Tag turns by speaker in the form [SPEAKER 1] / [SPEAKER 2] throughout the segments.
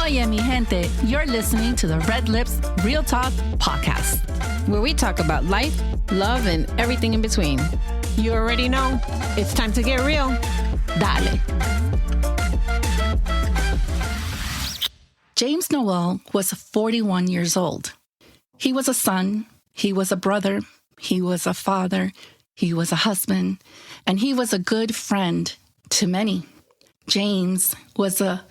[SPEAKER 1] Oye, mi gente, you're listening to the Red Lips Real Talk podcast,
[SPEAKER 2] where we talk about life, love, and everything in between.
[SPEAKER 3] You already know. It's time to get real.
[SPEAKER 1] Dale. James Noel was 41 years old. He was a son, he was a brother, he was a father, he was a husband, and he was a good friend to many. James was a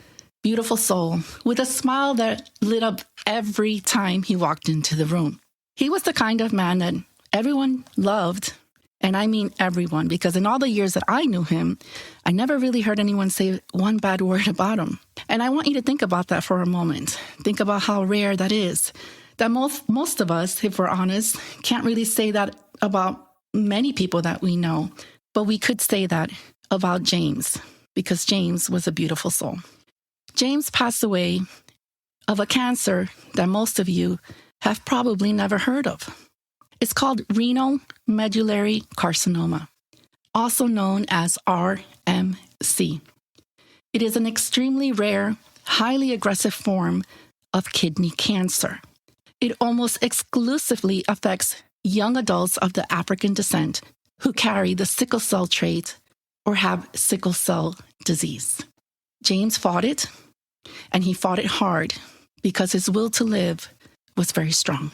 [SPEAKER 1] beautiful soul with a smile that lit up every time he walked into the room. He was the kind of man that everyone loved, and I mean everyone, because in all the years that I knew him, I never really heard anyone say one bad word about him. And I want you to think about that for a moment. Think about how rare that is. That most of us, if we're honest, can't really say that about many people that we know, but we could say that about James, because James was a beautiful soul. James passed away of a cancer that most of you have probably never heard of. It's called Renal Medullary Carcinoma, also known as RMC. It is an extremely rare, highly aggressive form of kidney cancer. It almost exclusively affects young adults of the African descent who carry the sickle cell trait or have sickle cell disease. James fought it, and he fought it hard because his will to live was very strong.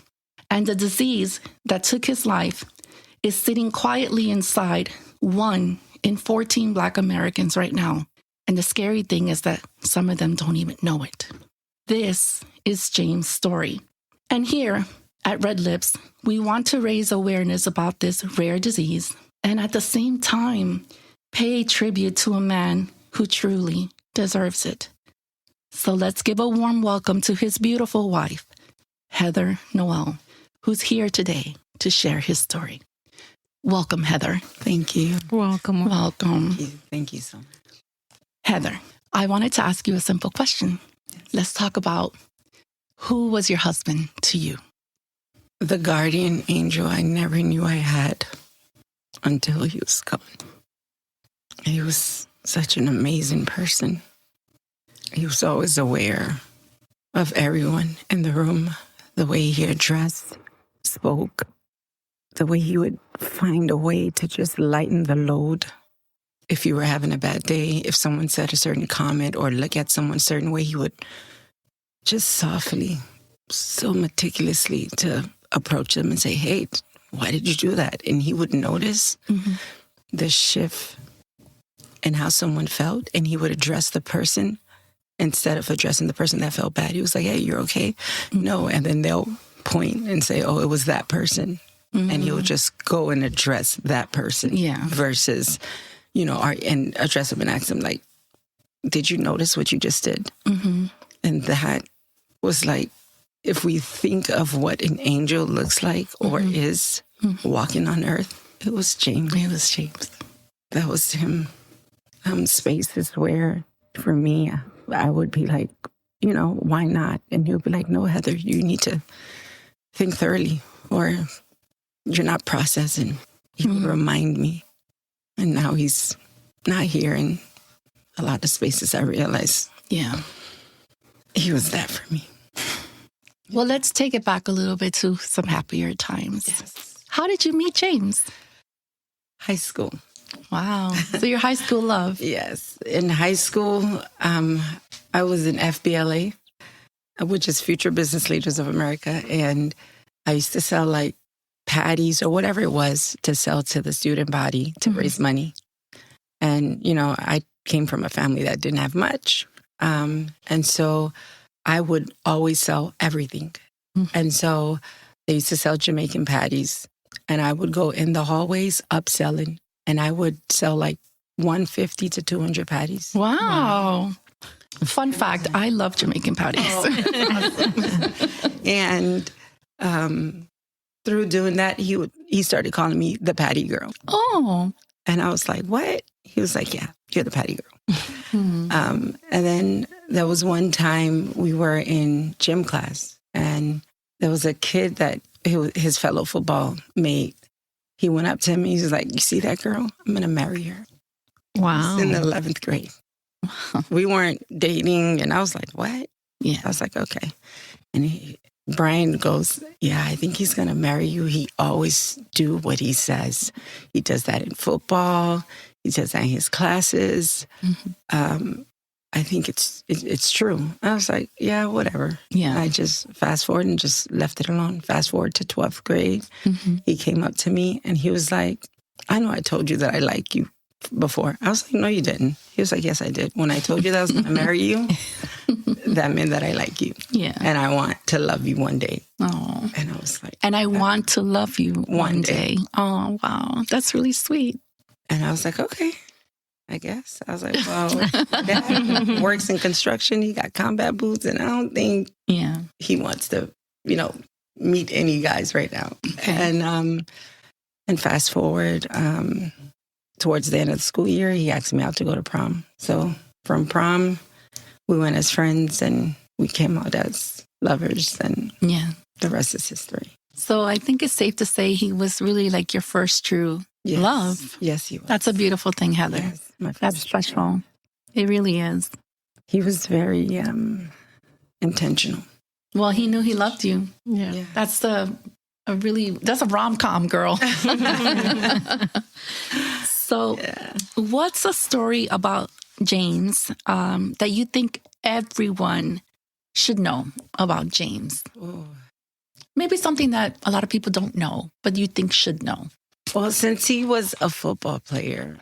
[SPEAKER 1] And the disease that took his life is sitting quietly inside 1 in 14 Black Americans right now. And the scary thing is that some of them don't even know it. This is James' story. And here at Red Lips, we want to raise awareness about this rare disease and at the same time pay tribute to a man who truly deserves it. So let's give a warm welcome to his beautiful wife, Heather Noel, who's here today to share his story. Welcome, Heather.
[SPEAKER 4] Thank you.
[SPEAKER 3] Welcome.
[SPEAKER 1] Welcome.
[SPEAKER 4] Thank you so much.
[SPEAKER 1] Heather, I wanted to ask you a simple question.
[SPEAKER 4] Yes.
[SPEAKER 1] Let's talk about who was your husband to you?
[SPEAKER 4] The guardian angel I never knew I had until he was gone. He was such an amazing person. He was always aware of everyone in the room, the way he addressed, spoke, the way he would find a way to just lighten the load. If you were having a bad day, if someone said a certain comment or look at someone a certain way, he would just softly, so meticulously to approach them and say, hey, why did you do that? And he would notice the shift in how someone felt, and he would address the person instead of addressing the person that felt bad. He was like, hey, you're okay? No. And then they'll point and say, oh, it was that person. And he would just go and address that person versus, and address them and ask them, like, did you notice what you just did? And that was like, if we think of what an angel looks like or is walking on earth, it was James.
[SPEAKER 1] It was James.
[SPEAKER 4] That was him. Spaces where, for me, I would be like, why not? And he would be like, no, Heather, you need to think thoroughly or you're not processing. He would remind me. And now he's not here. And a lot of spaces I realize, he was that for me.
[SPEAKER 1] Well, let's take it back a little bit to some happier times.
[SPEAKER 4] Yes.
[SPEAKER 1] How did you meet James?
[SPEAKER 4] High school.
[SPEAKER 1] Wow. So your high school love.
[SPEAKER 4] Yes. In high school, I was in FBLA, which is Future Business Leaders of America. And I used to sell like patties or whatever it was to sell to the student body to raise money. And, I came from a family that didn't have much. And so I would always sell everything. And so they used to sell Jamaican patties. And I would go in the hallways upselling. And I would sell like 150 to 200 patties.
[SPEAKER 1] Wow. Fun fact, I love Jamaican patties.
[SPEAKER 4] And through doing that, he started calling me the patty girl.
[SPEAKER 1] Oh.
[SPEAKER 4] And I was like, what? He was like, yeah, you're the patty girl. And then there was one time we were in gym class, and there was a kid that his fellow football mate, he went up to him and he was like, you see that girl? I'm going to marry her.
[SPEAKER 1] Wow.
[SPEAKER 4] In the 11th grade. We weren't dating, and I was like, what?
[SPEAKER 1] Yeah.
[SPEAKER 4] I was like, okay. And Brian goes, yeah, I think he's going to marry you. He always do what he says. He does that in football. He does that in his classes. I think it's true. I was like, yeah, whatever.
[SPEAKER 1] Yeah.
[SPEAKER 4] I just fast forward and just left it alone. Fast forward to 12th grade. He came up to me and he was like, I know I told you that I like you before. I was like, no, you didn't. He was like, yes, I did. When I told you that I was going to marry you, that meant that I like you.
[SPEAKER 1] Yeah.
[SPEAKER 4] And I want to love you one day.
[SPEAKER 1] Oh.
[SPEAKER 4] And I was like,
[SPEAKER 1] And I want to love you one
[SPEAKER 4] day.
[SPEAKER 1] day. Oh, wow. That's really sweet.
[SPEAKER 4] and I was like, okay, I guess. I was like, well, Dad works in construction. He got combat boots, and I don't think he wants to, meet any guys right now.
[SPEAKER 1] Okay.
[SPEAKER 4] And fast forward, towards the end of the school year, he asked me out to go to prom. So from prom, we went as friends, and we came out as lovers, and the rest is history.
[SPEAKER 1] So I think it's safe to say he was really like your first true love.
[SPEAKER 4] Yes, he was.
[SPEAKER 1] That's a beautiful thing, Heather.
[SPEAKER 4] Yes, my first
[SPEAKER 1] That's special. It really is.
[SPEAKER 4] He was very intentional.
[SPEAKER 1] Well, he knew he loved you.
[SPEAKER 3] Yeah.
[SPEAKER 1] That's that's a rom-com, girl. So what's a story about James that you think everyone should know about James?
[SPEAKER 4] Oh.
[SPEAKER 1] Maybe something that a lot of people don't know, but you think should know.
[SPEAKER 4] Well, since he was a football player,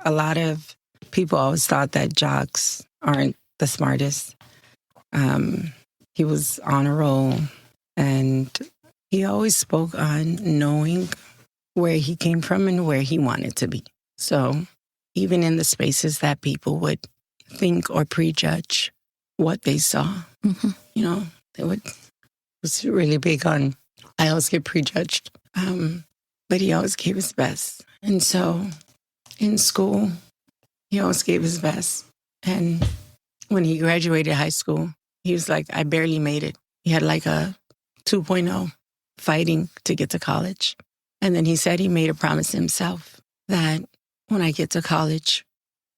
[SPEAKER 4] a lot of people always thought that jocks aren't the smartest. He was on a roll, and he always spoke on knowing where he came from and where he wanted to be. So even in the spaces that people would think or prejudge what they saw, they was really big on, I always get prejudged. But he always gave his best. And so in school, he always gave his best. And when he graduated high school, he was like, I barely made it. He had like a 2.0 fighting to get to college. And then he said he made a promise to himself that when I get to college,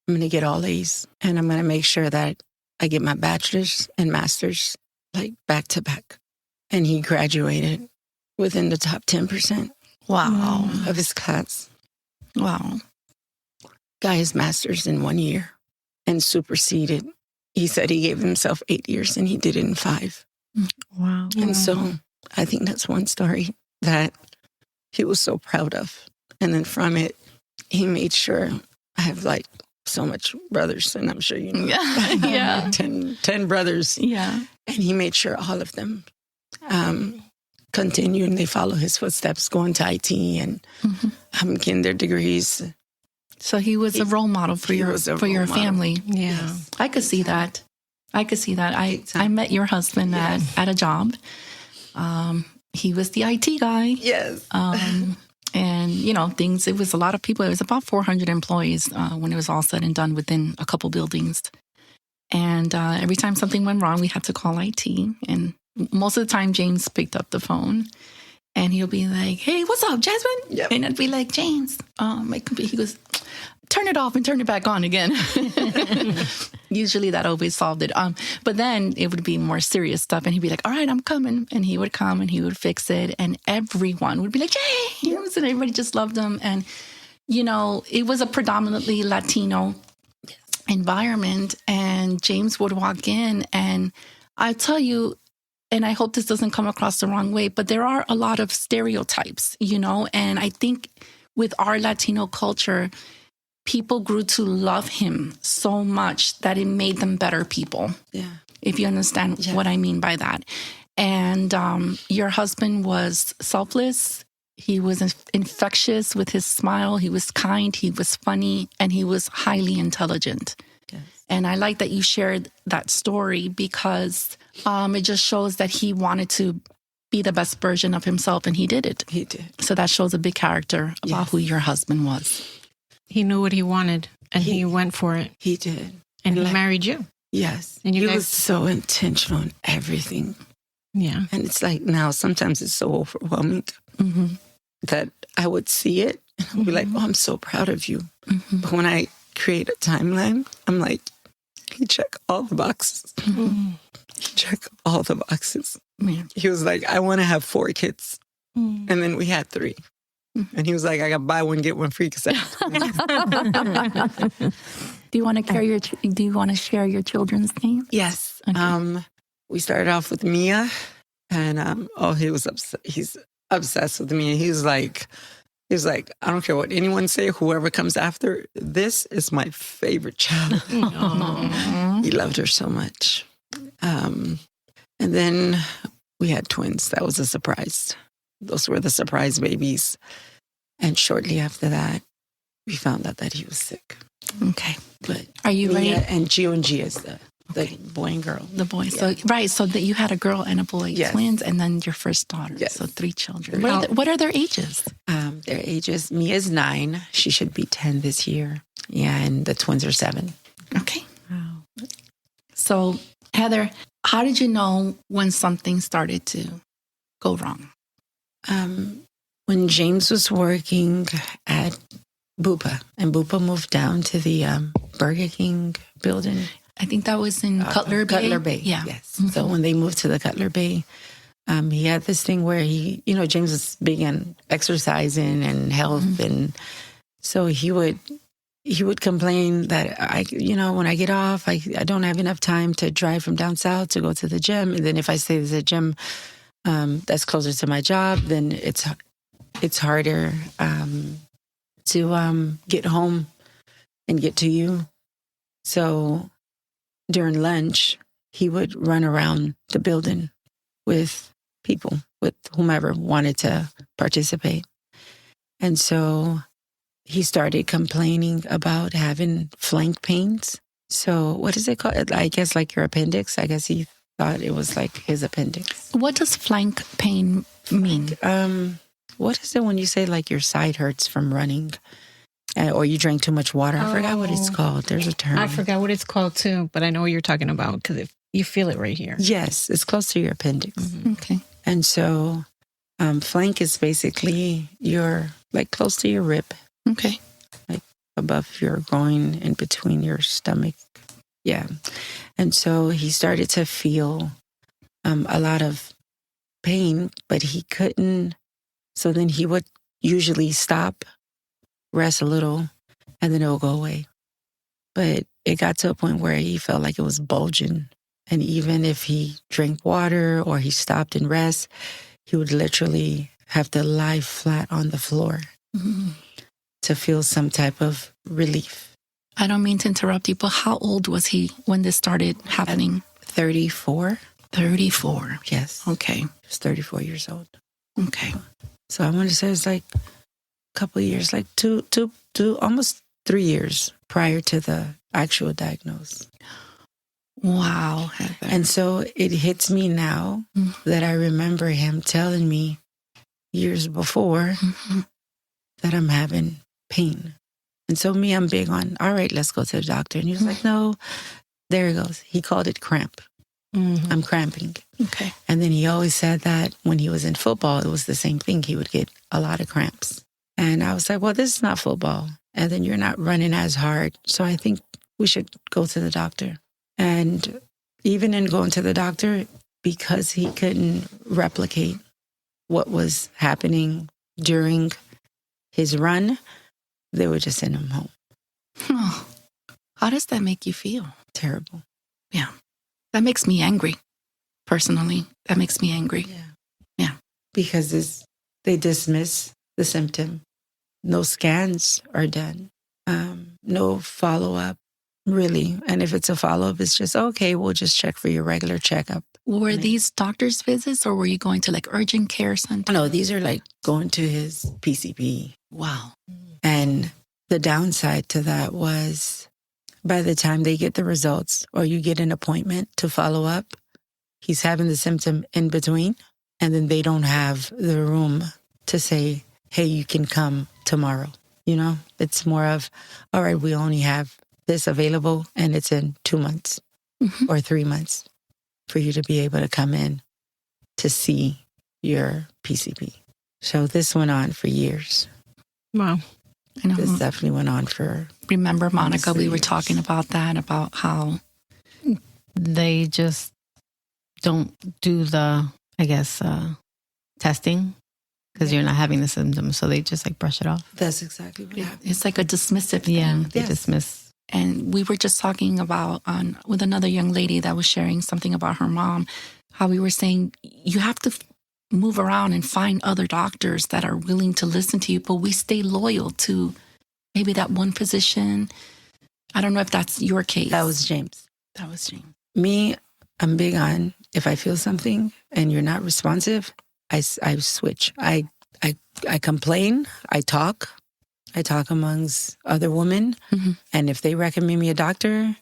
[SPEAKER 4] I'm going to get all A's. And I'm going to make sure that I get my bachelor's and master's like back to back. And he graduated within the top 10%.
[SPEAKER 1] Wow.
[SPEAKER 4] Of his class.
[SPEAKER 1] Wow.
[SPEAKER 4] Got his master's in 1 year and superseded. He said he gave himself 8 years and he did it in 5.
[SPEAKER 3] Wow.
[SPEAKER 4] And so I think that's one story that he was so proud of. And then from it, he made sure I have like so much brothers, and I'm sure you know.
[SPEAKER 1] Yeah.
[SPEAKER 4] 10 brothers.
[SPEAKER 1] Yeah.
[SPEAKER 4] And he made sure all of them continue and they follow his footsteps, going to IT and getting their degrees.
[SPEAKER 1] So he was a role model for your family.
[SPEAKER 3] Yeah.
[SPEAKER 4] Yes.
[SPEAKER 1] I could see that. I met your husband at a job. He was the IT guy.
[SPEAKER 4] Yes.
[SPEAKER 1] And, it was a lot of people. It was about 400 employees when it was all said and done within a couple buildings. And every time something went wrong, we had to call IT. And most of the time, James picked up the phone. And he'll be like, hey, what's up, Jasmine?
[SPEAKER 4] Yep.
[SPEAKER 1] And I'd be like, James, my computer. He goes, turn it off and turn it back on again. Usually that always solved it. But then it would be more serious stuff. And he'd be like, all right, I'm coming. And he would come and he would fix it. And everyone would be like, James. And everybody just loved him. And, it was a predominantly Latino environment. And James would walk in. And I tell you, and I hope this doesn't come across the wrong way, but there are a lot of stereotypes, and I think with our Latino culture, people grew to love him so much that it made them better people.
[SPEAKER 4] Yeah.
[SPEAKER 1] If you understand what I mean by that. And your husband was selfless. He was infectious with his smile. He was kind. He was funny. And he was highly intelligent.
[SPEAKER 4] Yes.
[SPEAKER 1] And I like that you shared that story because it just shows that he wanted to be the best version of himself, and he did it.
[SPEAKER 4] He did.
[SPEAKER 1] So that shows a big character about who your husband was.
[SPEAKER 3] He knew what he wanted, and he went for it.
[SPEAKER 4] He did.
[SPEAKER 3] And he married you.
[SPEAKER 4] Yes.
[SPEAKER 3] And
[SPEAKER 4] he was so intentional in everything.
[SPEAKER 3] Yeah.
[SPEAKER 4] And it's like now, sometimes it's so overwhelming that I would see it and I would be like, oh, I'm so proud of you. But when I create a timeline, I'm like, He checked all the boxes. He checked all the boxes.
[SPEAKER 1] Yeah.
[SPEAKER 4] He was like, I want to have 4 kids. And then we had 3. And he was like, I got buy one, get one free because I have 20.
[SPEAKER 1] Do you want to share your children's name?
[SPEAKER 4] Yes.
[SPEAKER 1] Okay.
[SPEAKER 4] We started off with Mia, and he was he's obsessed with Mia. He was like, I don't care what anyone say, whoever comes after, this is my favorite child. He loved her so much. And then we had twins. That was a surprise. Those were the surprise babies. And shortly after that, we found out that he was sick.
[SPEAKER 1] Okay.
[SPEAKER 4] But
[SPEAKER 1] Are you ready?
[SPEAKER 4] And Gio and Gia is the boy and girl.
[SPEAKER 1] The boy.
[SPEAKER 4] Yeah.
[SPEAKER 1] So that you had a girl and a boy,
[SPEAKER 4] Yes.
[SPEAKER 1] twins, and then your first daughter.
[SPEAKER 4] Yes.
[SPEAKER 1] So 3 children. What are their ages?
[SPEAKER 4] Their ages, Mia's 9. She should be 10 this year. Yeah, and the twins are 7.
[SPEAKER 1] Okay. Wow. So, Heather, how did you know when something started to go wrong?
[SPEAKER 4] When James was working at Bupa, and Bupa moved down to the Burger King building.
[SPEAKER 1] I think that was in Cutler Bay.
[SPEAKER 4] Cutler Bay,
[SPEAKER 1] Yeah.
[SPEAKER 4] yes. So when they moved to the Cutler Bay, he had this thing where James was big on exercising and health, and so he would complain that when I get off, I don't have enough time to drive from down south to go to the gym, and then if I stay at the gym that's closer to my job, then it's harder to get home and get to you. So during lunch, he would run around the building with people, with whomever wanted to participate. And so he started complaining about having flank pains. So what is it called? I guess like your appendix. I guess he thought it was like his appendix.
[SPEAKER 1] What does flank pain mean?
[SPEAKER 4] What is it when you say like your side hurts from running? Or you drank too much water? I forgot what it's called. There's a term.
[SPEAKER 3] I forgot what it's called too, but I know what you're talking about because you feel it right here.
[SPEAKER 4] Yes, it's close to your appendix.
[SPEAKER 1] Okay.
[SPEAKER 4] And so flank is basically like close to your rib.
[SPEAKER 1] Okay.
[SPEAKER 4] Like above your groin and between your stomach. Yeah. And so he started to feel a lot of pain, but he couldn't. So then he would usually stop, rest a little, and then it will go away. But it got to a point where he felt like it was bulging. And even if he drank water or he stopped and rest, he would literally have to lie flat on the floor to feel some type of relief.
[SPEAKER 1] I don't mean to interrupt you, but how old was he when this started happening?
[SPEAKER 4] 34.
[SPEAKER 1] 34.
[SPEAKER 4] Yes.
[SPEAKER 1] Okay.
[SPEAKER 4] He was 34 years old.
[SPEAKER 1] Okay.
[SPEAKER 4] So I want to say it's like a couple of years, like two, almost 3 years prior to the actual diagnosis.
[SPEAKER 1] Wow, Heather.
[SPEAKER 4] And so it hits me now that I remember him telling me years before that I'm having pain. And so I'm big on, all right, let's go to the doctor. And he was like, no, there he goes. He called it cramp. I'm cramping.
[SPEAKER 1] Okay.
[SPEAKER 4] And then he always said that when he was in football, it was the same thing. He would get a lot of cramps. And I was like, well, this is not football. And then you're not running as hard. So I think we should go to the doctor. And even in going to the doctor, because he couldn't replicate what was happening during his run, they would just send him home.
[SPEAKER 1] Oh, how does that make you feel?
[SPEAKER 4] Terrible.
[SPEAKER 1] Yeah. That makes me angry, personally. That makes me angry. Yeah.
[SPEAKER 4] Because they dismiss the symptom. No scans are done. No follow-up, really. And if it's a follow-up, it's just, okay, we'll just check for your regular checkup.
[SPEAKER 1] Were these doctor's visits or were you going to like urgent care center?
[SPEAKER 4] No, these are like going to his PCP.
[SPEAKER 1] Wow.
[SPEAKER 4] And the downside to that was by the time they get the results or you get an appointment to follow up, he's having the symptom in between. And then they don't have the room to say, hey, you can come tomorrow. You know, it's more of, all right, we only have this available and it's in 2 months or 3 months for you to be able to come in to see your PCP. So this went on for years.
[SPEAKER 3] Wow.
[SPEAKER 1] I know.
[SPEAKER 4] This definitely went on for...
[SPEAKER 1] Remember, Monica, we were
[SPEAKER 4] years.
[SPEAKER 1] talking about that, about how
[SPEAKER 2] they just don't do the, I guess, testing because you're not having the symptoms. So they just like brush it off.
[SPEAKER 4] That's exactly what happened.
[SPEAKER 1] It's like a dismissive thing.
[SPEAKER 2] Yeah, they
[SPEAKER 4] Yes.
[SPEAKER 2] dismiss.
[SPEAKER 1] And we were just talking about with another young lady that was sharing something about her mom, how we were saying you have to move around and find other doctors that are willing to listen to you, but we stay loyal to maybe that one physician. I don't know if that's your case.
[SPEAKER 4] That was James.
[SPEAKER 1] That was Jame.
[SPEAKER 4] Me, I'm big on if I feel something and you're not responsive, I switch. I complain. I talk amongst other women.
[SPEAKER 1] Mm-hmm.
[SPEAKER 4] And if they recommend me a doctor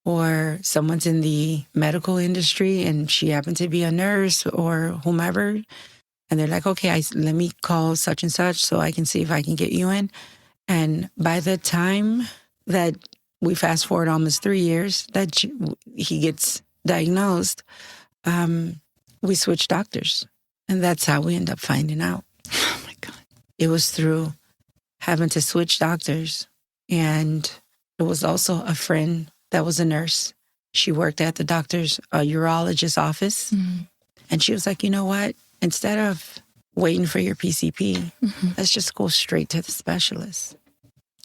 [SPEAKER 4] or someone's in the medical industry and she happened to be a nurse or whomever, and they're like, okay, let me call such and such so I can see if I can get you in. And by the time that we fast forward almost 3 years that he gets diagnosed, we switch doctors. And that's how we end up finding out.
[SPEAKER 1] Oh my God.
[SPEAKER 4] It was through having to switch doctors. And it was also a friend that was a nurse. She worked at the doctor's urologist office.
[SPEAKER 1] Mm-hmm. And
[SPEAKER 4] she was like, you know what? Instead of waiting for your PCP, let's just go straight to the specialist.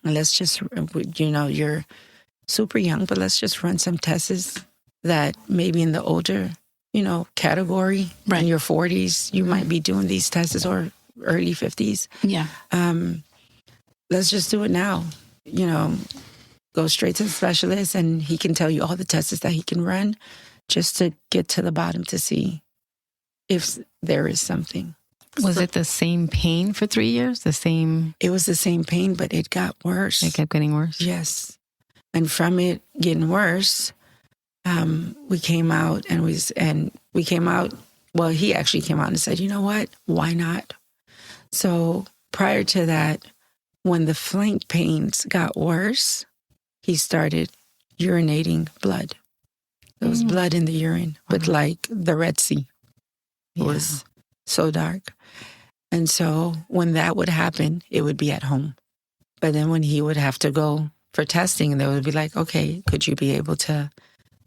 [SPEAKER 4] And let's just, you're super young, but let's just run some tests that maybe in the older, category,
[SPEAKER 1] right,
[SPEAKER 4] in your 40s, you might be doing these tests or early 50s.
[SPEAKER 1] Yeah.
[SPEAKER 4] Let's just do it now. Go straight to the specialist and he can tell you all the tests that he can run just to get to the bottom to see if there is something.
[SPEAKER 2] Was it the same pain for 3 years?
[SPEAKER 4] It was the same pain, but it got worse.
[SPEAKER 2] It kept getting worse?
[SPEAKER 4] Yes. And from it getting worse, we came out well, he actually came out and said, you know what? Why not? So prior to that, when the flank pains got worse, he started urinating blood. There was blood in the urine, but like the Red Sea. It was so dark. And so when that would happen, it would be at home. But then when he would have to go for testing, they would be like, okay, could you be able to,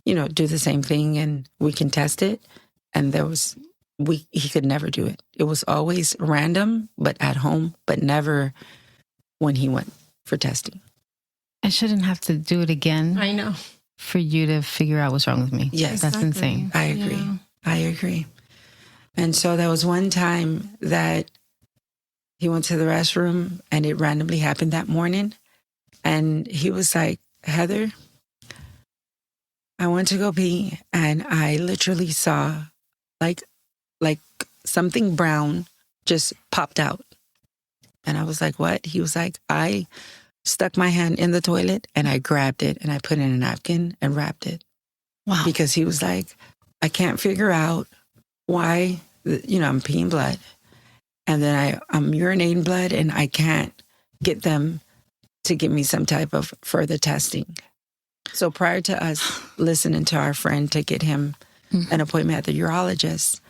[SPEAKER 4] do the same thing and we can test it? And he could never do it. It was always random, but at home, but never when he went for testing.
[SPEAKER 2] I shouldn't have to do it again.
[SPEAKER 3] I know.
[SPEAKER 2] For you to figure out what's wrong with me.
[SPEAKER 4] Yes.
[SPEAKER 2] That's insane.
[SPEAKER 4] I agree.
[SPEAKER 1] Yeah.
[SPEAKER 4] I agree. And so there was one time that he went to the restroom and it randomly happened that morning. And he was like, Heather, I went to go pee and I literally saw like something brown just popped out. And I was like, what? He was like, I stuck my hand in the toilet and I grabbed it and I put it in a napkin and wrapped it.
[SPEAKER 1] Wow.
[SPEAKER 4] Because he was like, I can't figure out why, I'm peeing blood. And then I'm urinating blood and I can't get them to give me some type of further testing. So prior to us listening to our friend to get him an appointment at the urologist,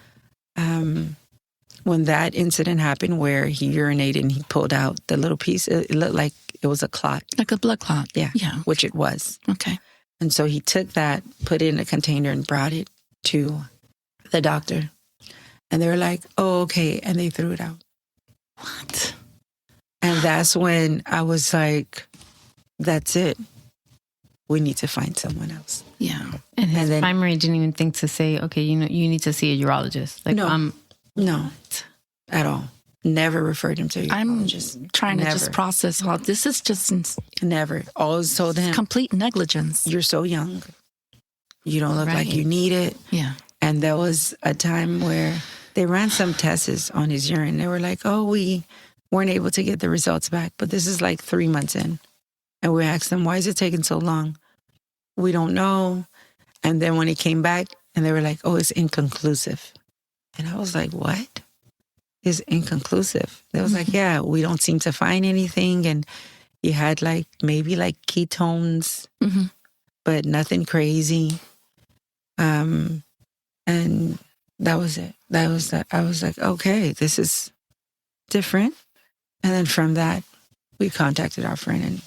[SPEAKER 4] when that incident happened where he urinated and he pulled out the little piece, it looked like it was a clot.
[SPEAKER 1] Like a blood clot.
[SPEAKER 4] Yeah.
[SPEAKER 1] Yeah.
[SPEAKER 4] Which it was.
[SPEAKER 1] Okay.
[SPEAKER 4] And so he took that, put it in a container and brought it to the doctor. And they were like, oh, okay. And they threw it out.
[SPEAKER 1] What?
[SPEAKER 4] And that's when I was like, that's it. We need to find someone else.
[SPEAKER 1] Yeah.
[SPEAKER 2] And his
[SPEAKER 4] then-
[SPEAKER 2] primary didn't even think to say, okay, you need to see a urologist. Like,
[SPEAKER 4] No, at all. Never referred him to a
[SPEAKER 1] I'm
[SPEAKER 4] urologist.
[SPEAKER 1] trying to
[SPEAKER 4] Never.
[SPEAKER 1] just process how this is just
[SPEAKER 4] Never. Always told him,
[SPEAKER 1] complete negligence.
[SPEAKER 4] you're so young. You don't look like
[SPEAKER 1] Right.
[SPEAKER 4] you need it.
[SPEAKER 1] Yeah.
[SPEAKER 4] And there was a time where they ran some tests on his urine. They were like, oh, we weren't able to get the results back, but this is like 3 months in. And we asked them, why is it taking so long? We don't know. And then when he came back and they were like, oh, it's inconclusive. And I was like, what? It's inconclusive. They was like, yeah, we don't seem to find anything. And he had maybe ketones, but nothing crazy. And that was it. That was that. I was like, okay, this is different. And then from that, we contacted our friend and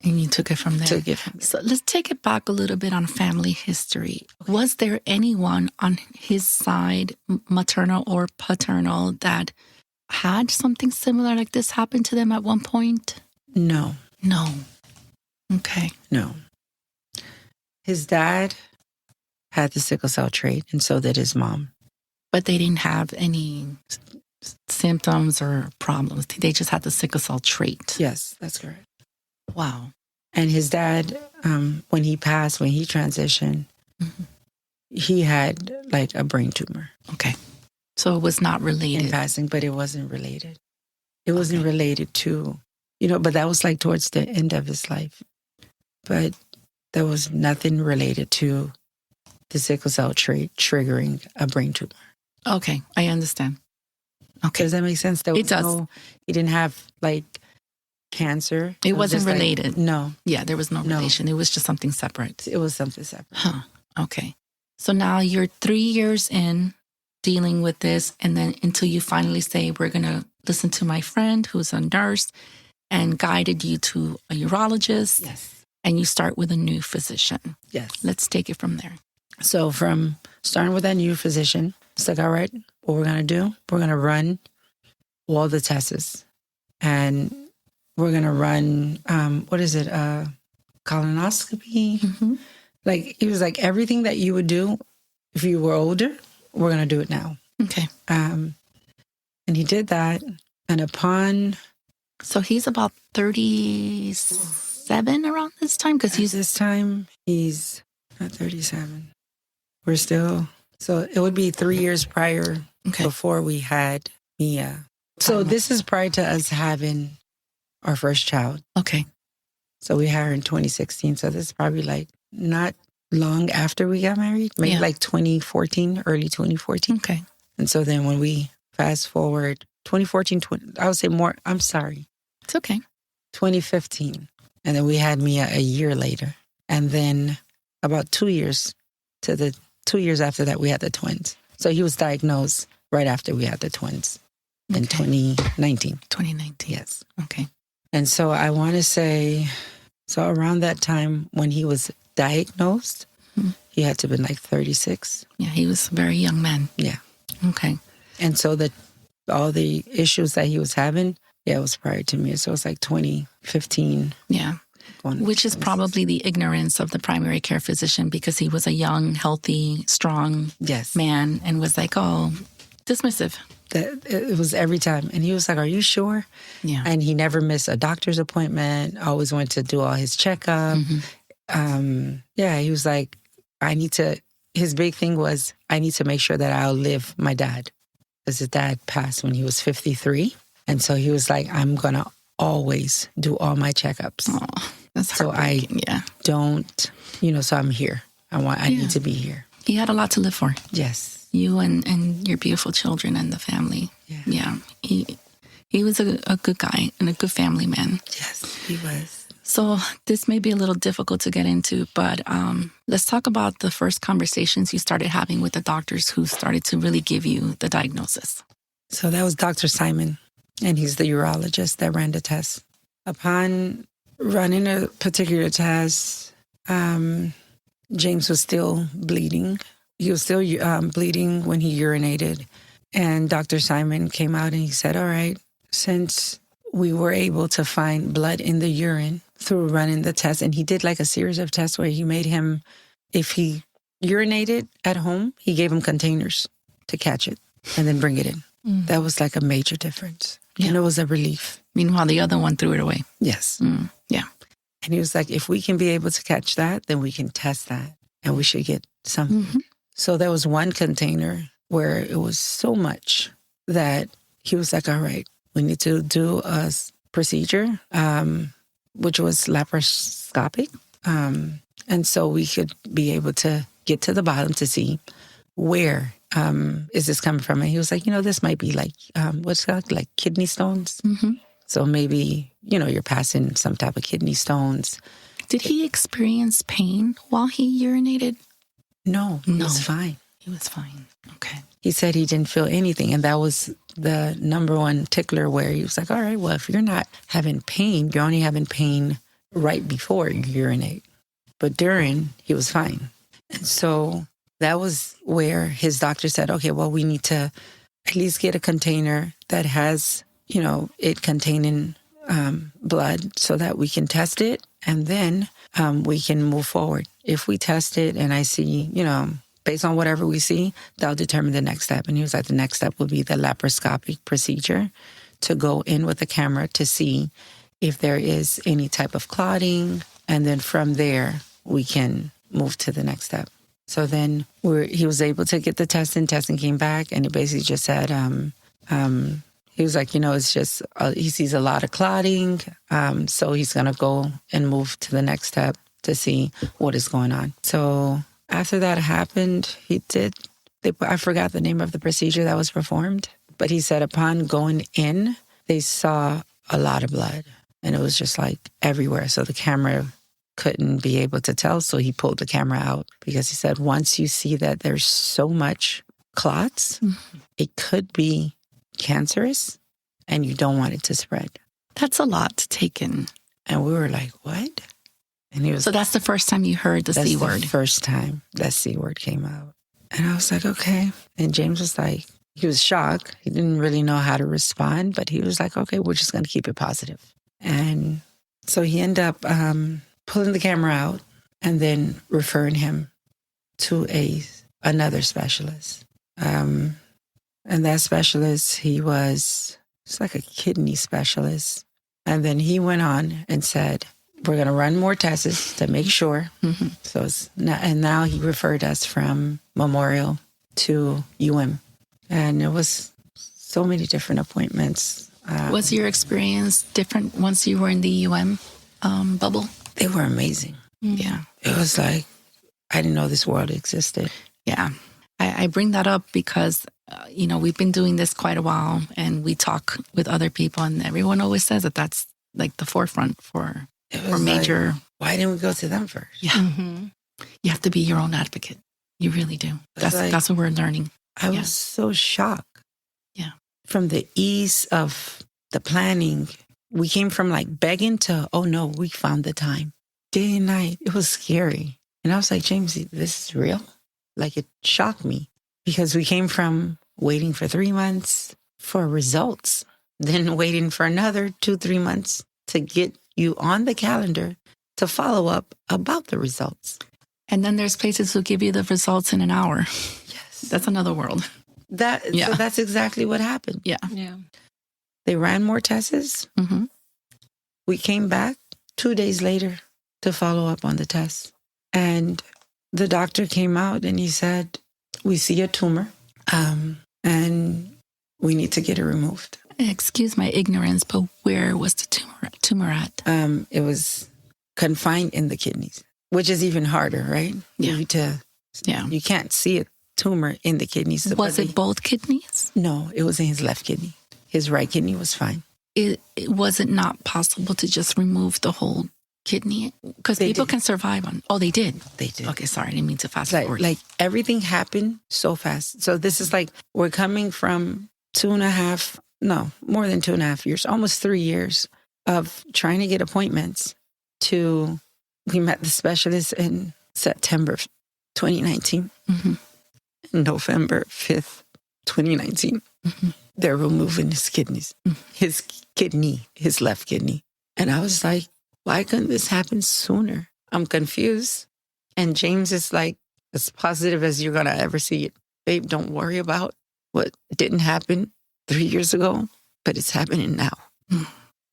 [SPEAKER 1] And you took it from there.
[SPEAKER 4] Took it from there.
[SPEAKER 1] So let's take it back a little bit on family history. Was there anyone on his side, maternal or paternal, that had something similar like this happen to them at one point?
[SPEAKER 4] No.
[SPEAKER 1] No. Okay.
[SPEAKER 4] No. His dad had the sickle cell trait, and so did his mom.
[SPEAKER 1] But they didn't have any symptoms or problems. They just had the sickle cell trait.
[SPEAKER 4] Yes, that's correct.
[SPEAKER 1] Wow.
[SPEAKER 4] And his dad, when he passed, when he transitioned, he had like a brain tumor
[SPEAKER 1] Okay. So it was not
[SPEAKER 4] in
[SPEAKER 1] related.
[SPEAKER 4] passing, but it wasn't related. It wasn't related to, but that was like towards the end of his life. But there was nothing related to the sickle cell trait triggering a brain tumor.
[SPEAKER 1] Okay. I understand. Okay.
[SPEAKER 4] Does that make sense?
[SPEAKER 1] It does.
[SPEAKER 4] He didn't have like cancer.
[SPEAKER 1] It
[SPEAKER 4] was
[SPEAKER 1] wasn't
[SPEAKER 4] just, like,
[SPEAKER 1] related.
[SPEAKER 4] no,
[SPEAKER 1] Yeah, there was no relation. It was just something separate.
[SPEAKER 4] it was something separate.
[SPEAKER 1] Huh. Okay. So now you're 3 years in dealing with this, and then until you finally say, we're going to listen to my friend who's a nurse and guided you to a urologist,
[SPEAKER 4] Yes.
[SPEAKER 1] and you start with a new physician.
[SPEAKER 4] Yes.
[SPEAKER 1] Let's take it from there.
[SPEAKER 4] So from starting with that new physician, it's like, all right, what we're going to do, we're going to run all the tests. And we're going to run, colonoscopy.
[SPEAKER 1] Mm-hmm.
[SPEAKER 4] Like, he was like, everything that you would do if you were older, we're going to do it now.
[SPEAKER 1] Okay.
[SPEAKER 4] And he did that. And upon
[SPEAKER 1] So he's about 37 around this time because he's
[SPEAKER 4] this time, he's not 37. We're still, so it would be 3 years prior
[SPEAKER 1] okay.
[SPEAKER 4] before we had Mia. So this is prior to us having our first child.
[SPEAKER 1] Okay.
[SPEAKER 4] So we had her in 2016. So this is probably like not long after we got married, maybe like 2014, early 2014.
[SPEAKER 1] Okay.
[SPEAKER 4] And so then when we fast forward, 2014, I would say more, I'm sorry,
[SPEAKER 1] It's okay.
[SPEAKER 4] 2015. And then we had Mia a year later. And then about 2 years after that, we had the twins. So he was diagnosed right after we had the twins in 2019.
[SPEAKER 1] 2019.
[SPEAKER 4] Yes.
[SPEAKER 1] Okay.
[SPEAKER 4] And so I want to say, so around that time when he was diagnosed, he had to have been like 36.
[SPEAKER 1] Yeah, he was a very young man.
[SPEAKER 4] Yeah.
[SPEAKER 1] Okay.
[SPEAKER 4] And so all the issues that he was having, it was prior to me. So it's like 2015.
[SPEAKER 1] Yeah. Which is probably the ignorance of the primary care physician because he was a young, healthy, strong man and was like, oh, dismissive.
[SPEAKER 4] It was every time. And he was like, are you sure?
[SPEAKER 1] Yeah.
[SPEAKER 4] And he never missed a doctor's appointment, always went to do all his checkup. He was like, his big thing was, I need to make sure that I'll live my dad. Because his dad passed when he was 53. And so he was like, I'm going to always do all my checkups.
[SPEAKER 1] Oh, that's heartbreaking.
[SPEAKER 4] So I don't, so I'm here. I need to be here.
[SPEAKER 1] He had a lot to live for.
[SPEAKER 4] Yes.
[SPEAKER 1] You and your beautiful children and the family. Yeah. He was a good guy and a good family man.
[SPEAKER 4] Yes, he was.
[SPEAKER 1] So this may be a little difficult to get into, but let's talk about the first conversations you started having with the doctors who started to really give you the diagnosis.
[SPEAKER 4] So that was Dr. Simon, and he's the urologist that ran the test. Upon running a particular test, James was still bleeding. He was still bleeding when he urinated. And Dr. Simon came out and he said, all right, since we were able to find blood in the urine through running the test, and he did like a series of tests where he made him, if he urinated at home, he gave him containers to catch it and then bring it in. That was like a major difference. Yeah. And it was a relief.
[SPEAKER 1] Meanwhile, the other one threw it away.
[SPEAKER 4] Yes.
[SPEAKER 1] Yeah.
[SPEAKER 4] And he was like, if we can be able to catch that, then we can test that and we should get something. So there was one container where it was so much that he was like, all right, we need to do a procedure, which was laparoscopic. And so we could be able to get to the bottom to see where is this coming from. And he was like, this might be like, what's that, like kidney stones? So maybe, you're passing some type of kidney stones.
[SPEAKER 1] Did he experience pain while he urinated?
[SPEAKER 4] No, he was fine.
[SPEAKER 1] He was fine. Okay.
[SPEAKER 4] He said he didn't feel anything. And that was the number one tickler where he was like, all right, well, if you're not having pain, you're only having pain right before you urinate. But during, he was fine. And so that was where his doctor said, okay, well, we need to at least get a container that has, it containing blood so that we can test it. And then we can move forward. If we test it and I see, based on whatever we see, that'll determine the next step. And he was like, the next step will be the laparoscopic procedure to go in with the camera to see if there is any type of clotting. And then from there, we can move to the next step. So then he was able to get the testing came back, and it basically just said, he was like, it's just, he sees a lot of clotting. So he's going to go and move to the next step to see what is going on. So after that happened, I forgot the name of the procedure that was performed, but he said upon going in, they saw a lot of blood, and it was just like everywhere. So the camera couldn't be able to tell, so he pulled the camera out because he said once you see that there's so much clots, it could be cancerous and you don't want it to spread.
[SPEAKER 1] That's a lot to take in.
[SPEAKER 4] And we were like, what? And he was
[SPEAKER 1] So that's the first time you heard the C word.
[SPEAKER 4] The first time that C word came out. And I was like, okay. And James was like, he was shocked. He didn't really know how to respond, but he was like, okay, we're just going to keep it positive. And so he ended up pulling the camera out and then referring him to another specialist. And that specialist, it's like a kidney specialist. And then he went on and said, we're going to run more tests to make sure. Mm-hmm. So now he referred us from Memorial to UM. And it was so many different appointments.
[SPEAKER 1] Was your experience different once you were in the UM bubble?
[SPEAKER 4] They were amazing.
[SPEAKER 1] Yeah.
[SPEAKER 4] It was like, I didn't know this world existed.
[SPEAKER 1] Yeah. I bring that up because, we've been doing this quite a while and we talk with other people and everyone always says that that's like the forefront for major.
[SPEAKER 4] Like, why didn't we go to them first?
[SPEAKER 1] Yeah. Mm-hmm. You have to be your own advocate. You really do. That's what we're learning.
[SPEAKER 4] I was so shocked.
[SPEAKER 1] Yeah.
[SPEAKER 4] From the ease of the planning. We came from like begging to, oh no, we found the time. Day and night. It was scary. And I was like, James, this is real? Like it shocked me because we came from waiting for 3 months for results, then waiting for another 2-3 months to get you on the calendar to follow up about the results.
[SPEAKER 1] And then there's places who give you the results in an hour.
[SPEAKER 4] Yes.
[SPEAKER 1] That's another world.
[SPEAKER 4] So that's exactly what happened.
[SPEAKER 1] Yeah.
[SPEAKER 3] Yeah.
[SPEAKER 4] They ran more tests.
[SPEAKER 1] Mm-hmm.
[SPEAKER 4] We came back 2 days later to follow up on the tests. And the doctor came out and he said, we see a tumor and we need to get it removed.
[SPEAKER 1] Excuse my ignorance, but where was the tumor at?
[SPEAKER 4] It was confined in the kidneys, which is even harder, right?
[SPEAKER 1] Yeah.
[SPEAKER 4] You can't see a tumor in the kidneys.
[SPEAKER 1] Was it both kidneys?
[SPEAKER 4] No, it was in his left kidney. His right kidney was fine.
[SPEAKER 1] Was it not possible to just remove the whole kidney? Because people can survive on... Oh, they did?
[SPEAKER 4] They did.
[SPEAKER 1] Okay, sorry. I didn't mean to fast forward.
[SPEAKER 4] Like everything happened so fast. So this is like, we're coming from more than 2.5 years, almost 3 years of trying to get appointments to... We met the specialist in September 2019.
[SPEAKER 1] Mm-hmm.
[SPEAKER 4] November 5th, 2019.
[SPEAKER 1] Mm-hmm.
[SPEAKER 4] They're removing his kidneys. Mm-hmm. His left kidney. And I was like, why couldn't this happen sooner? I'm confused. And James is like, as positive as you're going to ever see it. Babe, don't worry about what didn't happen 3 years ago, but it's happening now. Mm.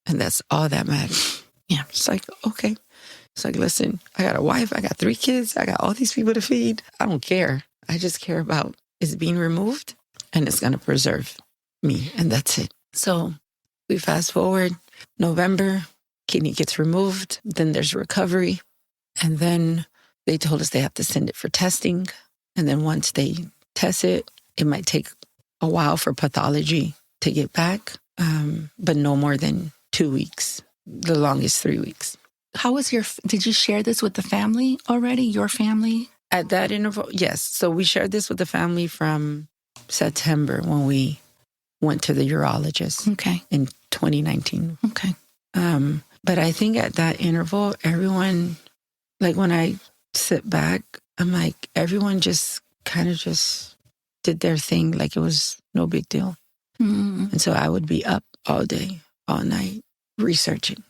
[SPEAKER 4] And that's all that matters.
[SPEAKER 1] Yeah.
[SPEAKER 4] It's like, okay. It's like, listen, I got a wife, I got 3 kids, I got all these people to feed. I don't care. I just care about it's being removed and it's going to preserve me. And that's it. So we fast forward, November, kidney gets removed. Then there's recovery. And then they told us they have to send it for testing. And then once they test it, it might take a while for pathology to get back, but no more than 2 weeks, the longest 3 weeks.
[SPEAKER 1] How was did you share this with the family already, your family?
[SPEAKER 4] At that interval, yes. So we shared this with the family from September when we went to the urologist.
[SPEAKER 1] Okay.
[SPEAKER 4] In 2019.
[SPEAKER 1] Okay.
[SPEAKER 4] But I think at that interval, everyone, like when I sit back, I'm like, everyone just kind of just did their thing like it was no big deal.
[SPEAKER 1] Mm.
[SPEAKER 4] And so I would be up all day, all night, researching,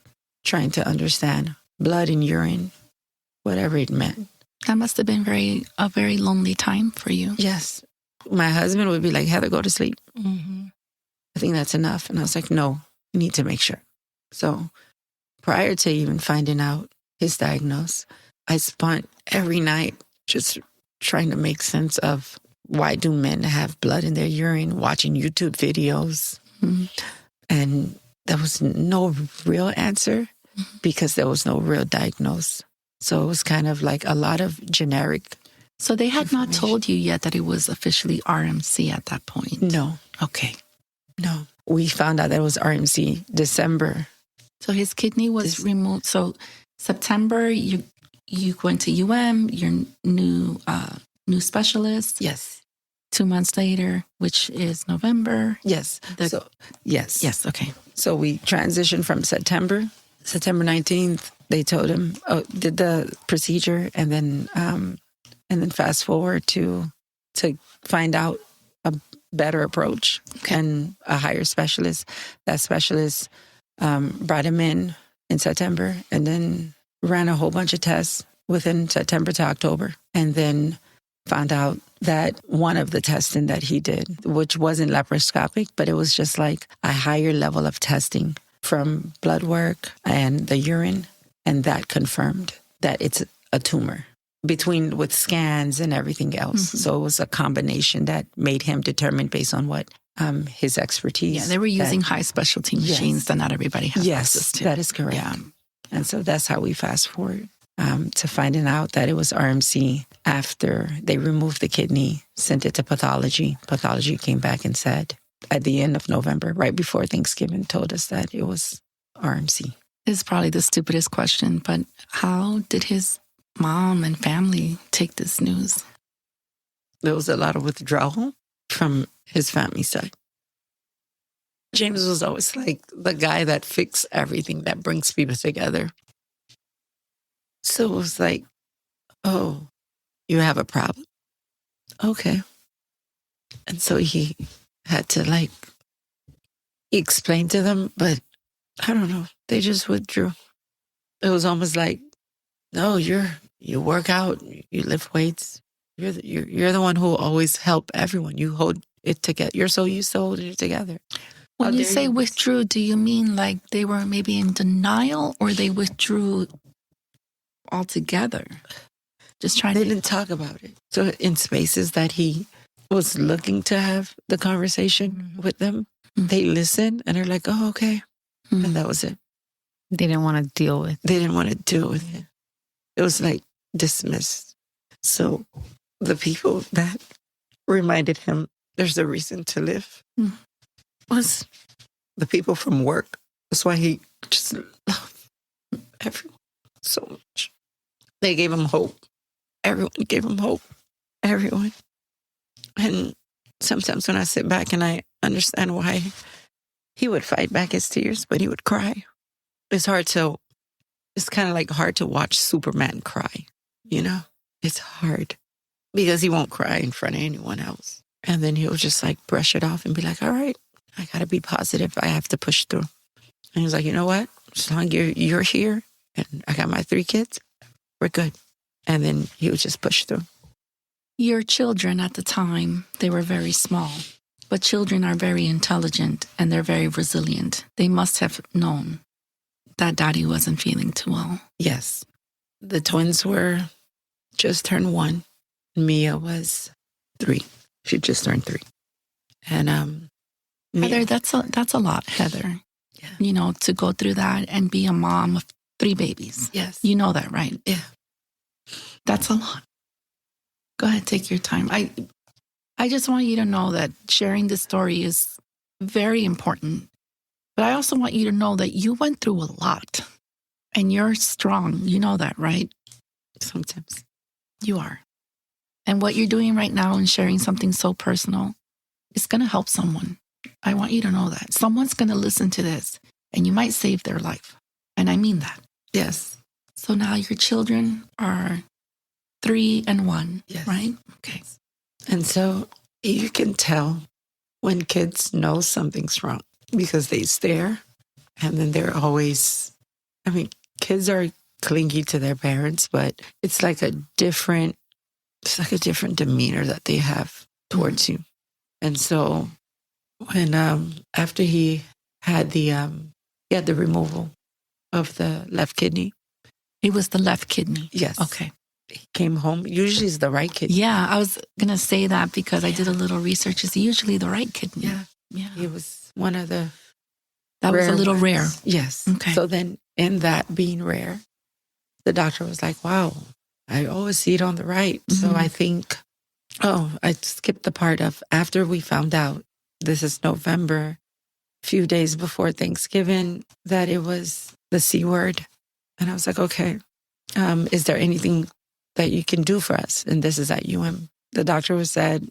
[SPEAKER 4] trying to understand blood and urine, whatever it meant.
[SPEAKER 1] That must have been a very lonely time for you.
[SPEAKER 4] Yes. My husband would be like, Heather, go to sleep.
[SPEAKER 1] Mm-hmm.
[SPEAKER 4] I think that's enough. And I was like, no, I need to make sure. So prior to even finding out his diagnosis, I spent every night just trying to make sense of why do men have blood in their urine, watching YouTube videos.
[SPEAKER 1] Mm-hmm.
[SPEAKER 4] And there was no real answer because there was no real diagnosis. So it was kind of like a lot of generic.
[SPEAKER 1] So they had not told you yet that it was officially RMC at that point?
[SPEAKER 4] No,
[SPEAKER 1] Okay.
[SPEAKER 4] no. We found out that it was RMC December.
[SPEAKER 1] So his kidney was removed. So September, you went to your new specialist.
[SPEAKER 4] Yes.
[SPEAKER 1] 2 months later, which is November.
[SPEAKER 4] Yes. Yes.
[SPEAKER 1] Yes. Okay.
[SPEAKER 4] So we transitioned from September 19th. They told him, did the procedure, and then fast forward to find out a better approach and a higher specialist. That specialist brought him in September, and then ran a whole bunch of tests within September to October, and then found out that one of the testing that he did, which wasn't laparoscopic, but it was just like a higher level of testing from blood work and the urine, and that confirmed that it's a tumor with scans and everything else.
[SPEAKER 1] Mm-hmm.
[SPEAKER 4] So it was a combination that made him determine based on what his expertise.
[SPEAKER 1] Yeah, they were using high specialty machines that not everybody has access to.
[SPEAKER 4] That is correct.
[SPEAKER 1] Yeah.
[SPEAKER 4] And so that's how we fast forward to finding out that it was RMC after they removed the kidney, sent it to pathology. Pathology came back and said at the end of November, right before Thanksgiving, told us that it was RMC.
[SPEAKER 1] This is probably the stupidest question, but how did his mom and family take this news?
[SPEAKER 4] There was a lot of withdrawal from his family side. James was always like the guy that fixed everything, that brings people together. So it was like, oh, you have a problem? Okay. And so he had to he explained to them, but I don't know, they just withdrew. It was almost like, no, you work out, you lift weights. You're the one who will always help everyone. You hold it together. You're so used to holding it together.
[SPEAKER 1] When you say withdrew, do you mean like they were maybe in denial, or they withdrew altogether? Just trying
[SPEAKER 4] They didn't talk about it. So in spaces that he was looking to have the conversation with them, they listened and they're like, oh, okay. And that was it.
[SPEAKER 2] They didn't want to deal with.
[SPEAKER 4] They didn't want to deal with it. It was like dismissed. So the people that reminded him there's a reason to live was the people from work. That's why he just loved everyone so much. They gave him hope. Everyone gave him hope. Everyone. And sometimes when I sit back and I understand why he would fight back his tears, but he would cry. It's kind of like hard to watch Superman cry, you know? It's hard because he won't cry in front of anyone else. And then he'll just like brush it off and be like, all right, I got to be positive. I have to push through. And he's like, you know what? As long as you're here and I got my 3 kids, we're good. And then he would just push through.
[SPEAKER 1] Your children at the time, they were very small, but children are very intelligent and they're very resilient. They must have known that daddy wasn't feeling too well.
[SPEAKER 4] Yes. The twins were just turned 1. Mia was 3. She just turned 3. And
[SPEAKER 1] Heather, that's a lot, Heather.
[SPEAKER 4] Yeah.
[SPEAKER 1] You know, to go through that and be a mom of 3 babies.
[SPEAKER 4] Yes.
[SPEAKER 1] You know that, right?
[SPEAKER 4] Yeah.
[SPEAKER 1] That's a lot. Go ahead, take your time. I just want you to know that sharing this story is very important. But I also want you to know that you went through a lot and you're strong. You know that, right?
[SPEAKER 4] Sometimes.
[SPEAKER 1] You are. And what you're doing right now and sharing something so personal is going to help someone. I want you to know that. Someone's going to listen to this and you might save their life. And I mean that.
[SPEAKER 4] Yes.
[SPEAKER 1] So now your children are 3 and 1,
[SPEAKER 4] Yes.
[SPEAKER 1] right? Okay.
[SPEAKER 4] And so you can tell when kids know something's wrong because they stare and then they're always, I mean, kids are clingy to their parents, but it's like a different demeanor that they have towards you. And so when, after he had the removal of the left kidney.
[SPEAKER 1] It was the left kidney.
[SPEAKER 4] Yes.
[SPEAKER 1] Okay.
[SPEAKER 4] He came home. Usually it's the right kidney.
[SPEAKER 1] Yeah, I was going to say that because I did a little research. It's usually the right kidney.
[SPEAKER 4] Yeah.
[SPEAKER 1] Yeah.
[SPEAKER 4] He was one of the
[SPEAKER 1] That was a little
[SPEAKER 4] ones.
[SPEAKER 1] rare.
[SPEAKER 4] Yes.
[SPEAKER 1] Okay.
[SPEAKER 4] So then in that being rare, the doctor was like, wow, I always see it on the right. So
[SPEAKER 1] Mhm.
[SPEAKER 4] I think, I skipped the part of after we found out, this is November, a few days before Thanksgiving, that it was the C word. And I was like, okay, is there anything that you can do for us? And this is at UM. The doctor said,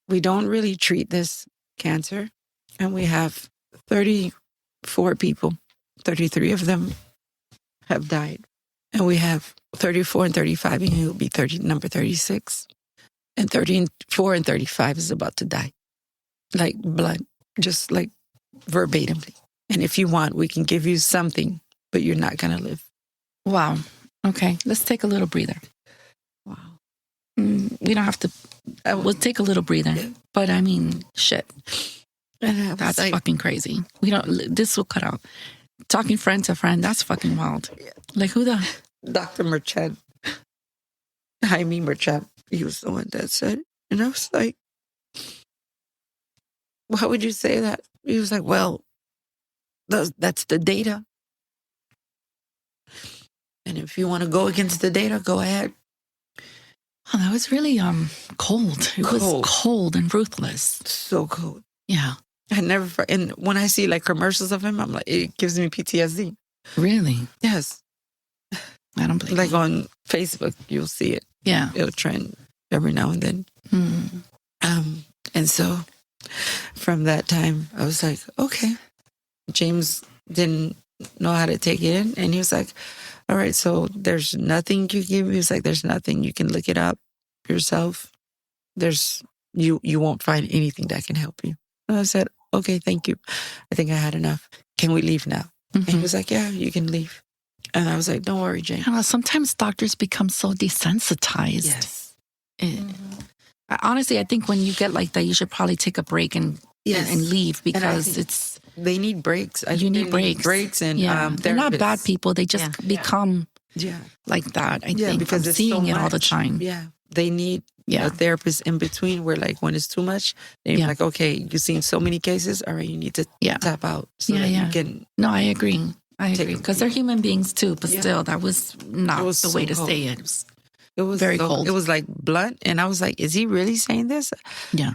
[SPEAKER 4] we don't really treat this cancer. And we have 34 people, 33 of them have died. And we have 34 and 35, and he'll be number 36. And 34 and 35 is about to die. Like blood, just like verbatimly. And if you want, we can give you something, but you're not going to live.
[SPEAKER 1] Wow. Okay. Let's take a little breather.
[SPEAKER 2] Wow.
[SPEAKER 1] We don't have to. We'll take a little breather.
[SPEAKER 4] Yeah.
[SPEAKER 1] But I mean, shit.
[SPEAKER 4] And I was
[SPEAKER 1] That's
[SPEAKER 4] like,
[SPEAKER 1] fucking crazy. We don't. This will cut out. Talking friend to friend. That's fucking wild.
[SPEAKER 4] Yeah.
[SPEAKER 1] Like who the?
[SPEAKER 4] Dr. Merchant, Jaime Merchant, he was the one that said, and I was like, why would you say that? He was like, well, that's the data. And if you want to go against the data, go ahead.
[SPEAKER 1] Oh, that was really cold. It was cold and ruthless.
[SPEAKER 4] So cold.
[SPEAKER 1] Yeah.
[SPEAKER 4] I never, and when I see like commercials of him, I'm like, it gives me PTSD.
[SPEAKER 1] Really?
[SPEAKER 4] Yes.
[SPEAKER 1] I don't believe.
[SPEAKER 4] Like on Facebook, you'll see it.
[SPEAKER 1] Yeah.
[SPEAKER 4] It'll trend every now and then.
[SPEAKER 1] Mm.
[SPEAKER 4] And so from that time, I was like, okay. James didn't know how to take it in. And he was like, all right, so there's nothing you can give me. He was like, there's nothing. You can look it up yourself. You won't find anything that can help you. And I said, okay, thank you. I think I had enough. Can we leave now? And he was like, yeah, you can leave. And I was like, don't worry, Jane.
[SPEAKER 1] I don't know, sometimes doctors become so desensitized.
[SPEAKER 4] Yes.
[SPEAKER 1] Honestly, I think when you get like that, you should probably take a break and leave because it's
[SPEAKER 4] they need breaks.
[SPEAKER 1] you need breaks.
[SPEAKER 4] Breaks and
[SPEAKER 1] they're not bad
[SPEAKER 4] therapists.
[SPEAKER 1] people. They just become like that. I think
[SPEAKER 4] because
[SPEAKER 1] I'm
[SPEAKER 4] it's
[SPEAKER 1] seeing
[SPEAKER 4] so
[SPEAKER 1] it all the
[SPEAKER 4] much.
[SPEAKER 1] time.
[SPEAKER 4] Yeah, they need a therapist in between where like when it's too much, they're like, okay, you've seen so many cases. All right, you need to tap out so that you can.
[SPEAKER 1] No, I agree. Because they're human beings too, but still, that was not the
[SPEAKER 4] so
[SPEAKER 1] way to
[SPEAKER 4] cold.
[SPEAKER 1] say it.
[SPEAKER 4] It was
[SPEAKER 1] very cold.
[SPEAKER 4] It was like blunt, and I was like, is he really saying this?
[SPEAKER 1] Yeah.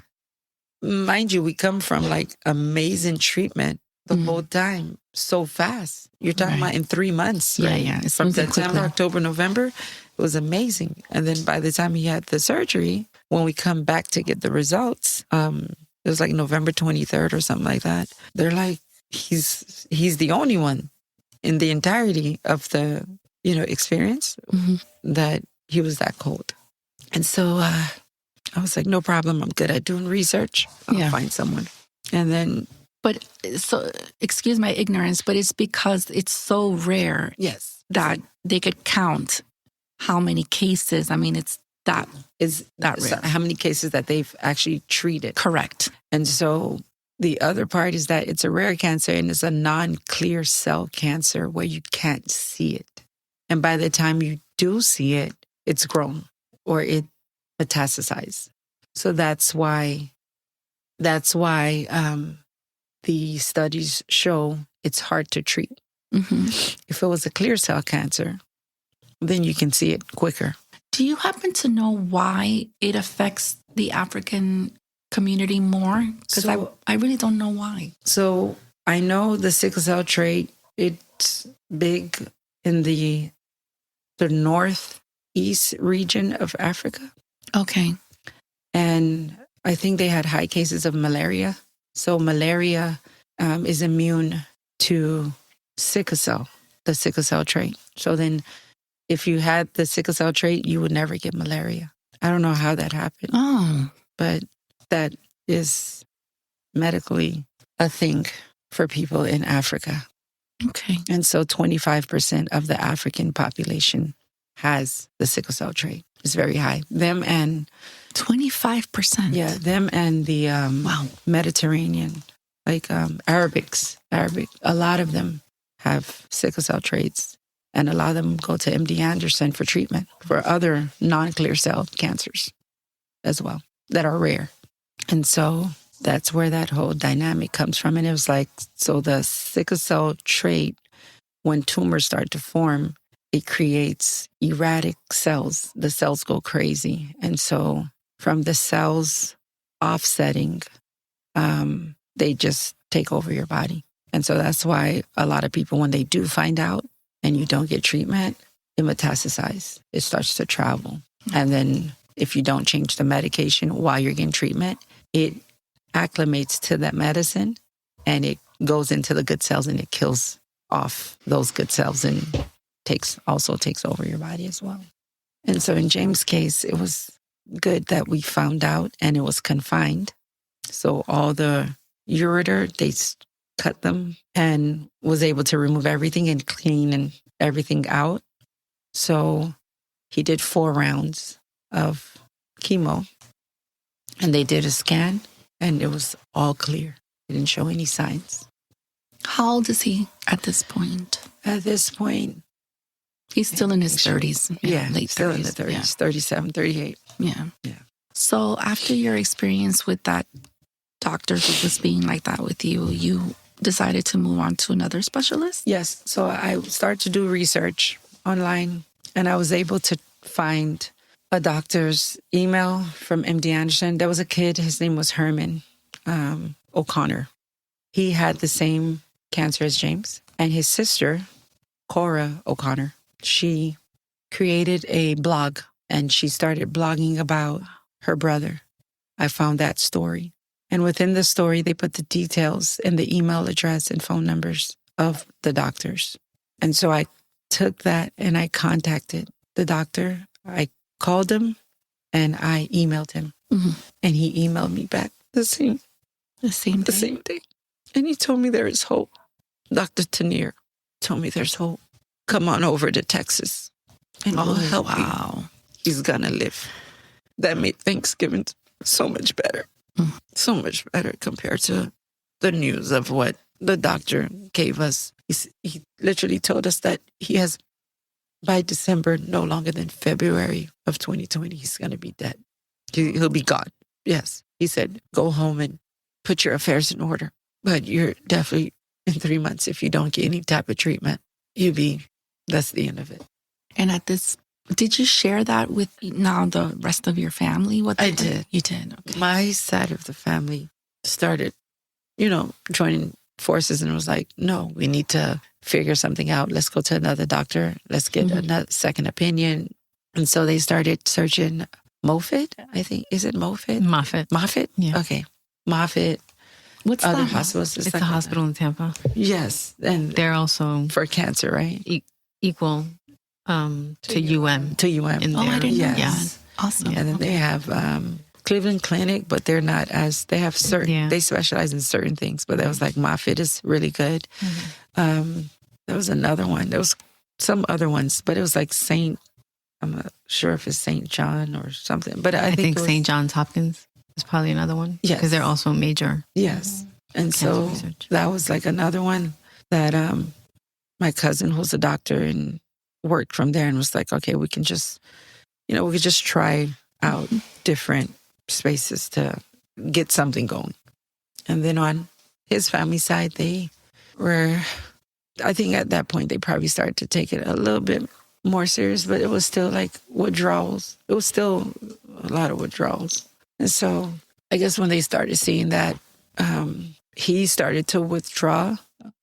[SPEAKER 4] Mind you, we come from like amazing treatment the whole time, so fast. You're talking about in 3 months, right?
[SPEAKER 1] Yeah. It's
[SPEAKER 4] From
[SPEAKER 1] moving
[SPEAKER 4] September,
[SPEAKER 1] quickly.
[SPEAKER 4] October, November, it was amazing. And then by the time he had the surgery, when we come back to get the results, it was like November 23rd or something like that. They're like, he's the only one in the entirety of the experience that he was that cold. And so I was like, no problem. I'm good at doing research. I'll find someone. And then.
[SPEAKER 1] But so, excuse my ignorance, but it's because it's so rare that they could count how many cases. I mean, it's that rare.
[SPEAKER 4] How many cases that they've actually treated.
[SPEAKER 1] Correct.
[SPEAKER 4] And so the other part is that it's a rare cancer and it's a non-clear cell cancer where you can't see it. And by the time you do see it, it's grown or it metastasized. So that's why the studies show it's hard to treat. If it was a clear cell cancer, then you can see it quicker.
[SPEAKER 1] Do you happen to know why it affects the African community more? Because I really don't know why.
[SPEAKER 4] So I know the sickle cell trait, it's big in the northeast region of Africa.
[SPEAKER 1] Okay.
[SPEAKER 4] And I think they had high cases of malaria. So malaria is immune to sickle cell. the sickle cell trait. So then if you had the sickle cell trait, you would never get malaria. I don't know how that happened,
[SPEAKER 1] Oh,
[SPEAKER 4] but that is medically a thing for people in Africa.
[SPEAKER 1] okay.
[SPEAKER 4] And so 25% of the African population has the sickle cell trait. It's very high. Them and
[SPEAKER 1] 25%.
[SPEAKER 4] them and the
[SPEAKER 1] Wow.
[SPEAKER 4] Mediterranean, like Arabic, a lot of them have sickle cell traits, and a lot of them go to MD Anderson for treatment for other non-clear cell cancers as well that are rare. And so that's where that whole dynamic comes from. And it was like, so the sickle cell trait, when tumors start to form, it creates erratic cells. The cells go crazy. And so from the cells offsetting, they just take over your body. And so that's why a lot of people, when they do find out and you don't get treatment, it metastasizes. It starts to travel. And then if you don't change the medication while you're getting treatment, it acclimates to that medicine and it goes into the good cells and it kills off those good cells and also takes over your body as well. And so in James' case, it was good that we found out and it was confined. So all the ureter, they cut them and was able to remove everything and clean and everything out. So he did 4 rounds of chemo and they did a scan and it was all clear. It didn't show any signs.
[SPEAKER 1] How old is he at this point?
[SPEAKER 4] At this point,
[SPEAKER 1] He's still in his 30s. Late
[SPEAKER 4] still
[SPEAKER 1] 30s.
[SPEAKER 4] in the 30s, 37, 38.
[SPEAKER 1] Yeah.
[SPEAKER 4] Yeah.
[SPEAKER 1] So after your experience with that doctor who was being like that with you, you decided to move on to another specialist?
[SPEAKER 4] Yes. So I started to do research online and I was able to find a doctor's email from MD Anderson. There was a kid, his name was Herman O'Connor. He had the same cancer as James. And his sister, Cora O'Connor, she created a blog and she started blogging about her brother. I found that story. And within the story, they put the details and the email address and phone numbers of the doctors. And so I took that and I contacted the doctor. I called him and I emailed him.
[SPEAKER 1] Mm-hmm.
[SPEAKER 4] And he emailed me back the same day. And he told me there is hope. Dr. Tanier told me there's hope. Come on over to Texas and we'll help you. He's gonna live. That made Thanksgiving so much better. So much better compared to the news of what the doctor gave us. He literally told us that he has, by December, no longer than February of 2020, he's going to be dead. He'll be gone. Yes. He said, go home and put your affairs in order. But you're definitely, in 3 months, if you don't get any type of treatment, that's the end of it.
[SPEAKER 1] And did you share that with now the rest of your family?
[SPEAKER 4] I did.
[SPEAKER 1] You did. Okay.
[SPEAKER 4] My side of the family started, joining forces and was like, no, we need to figure something out. Let's go to another doctor. Let's get another second opinion. And so they started searching Moffitt, I think. Is it Moffitt?
[SPEAKER 2] Moffitt?
[SPEAKER 4] Yeah. Okay. Moffitt.
[SPEAKER 1] What's
[SPEAKER 4] other
[SPEAKER 1] that?
[SPEAKER 4] hospitals?
[SPEAKER 2] It's a hospital in Tampa.
[SPEAKER 4] Yes. And
[SPEAKER 2] They're also
[SPEAKER 4] for cancer, right?
[SPEAKER 2] equal to UM.
[SPEAKER 4] To UM.
[SPEAKER 1] I didn't know
[SPEAKER 2] Yeah.
[SPEAKER 1] that. Awesome.
[SPEAKER 4] And then they have Cleveland Clinic, but they're not they have certain, they specialize in certain things, but that was like Moffitt is really good. Mm-hmm. There was another one. There was some other ones, but it was like I'm not sure if it's St. John or something, but I think
[SPEAKER 2] St. Johns Hopkins is probably another one.
[SPEAKER 4] Yes.
[SPEAKER 2] Because they're also major.
[SPEAKER 4] Yes. And so
[SPEAKER 2] research.
[SPEAKER 4] that was like another one that my cousin, who's a doctor and worked from there and was like, okay, we can just, we could just try out different spaces to get something going. And then on his family side, they were, I think at that point, they probably started to take it a little bit more serious, but it was still like withdrawals. It was still a lot of withdrawals. And so I guess when they started seeing that, he started to withdraw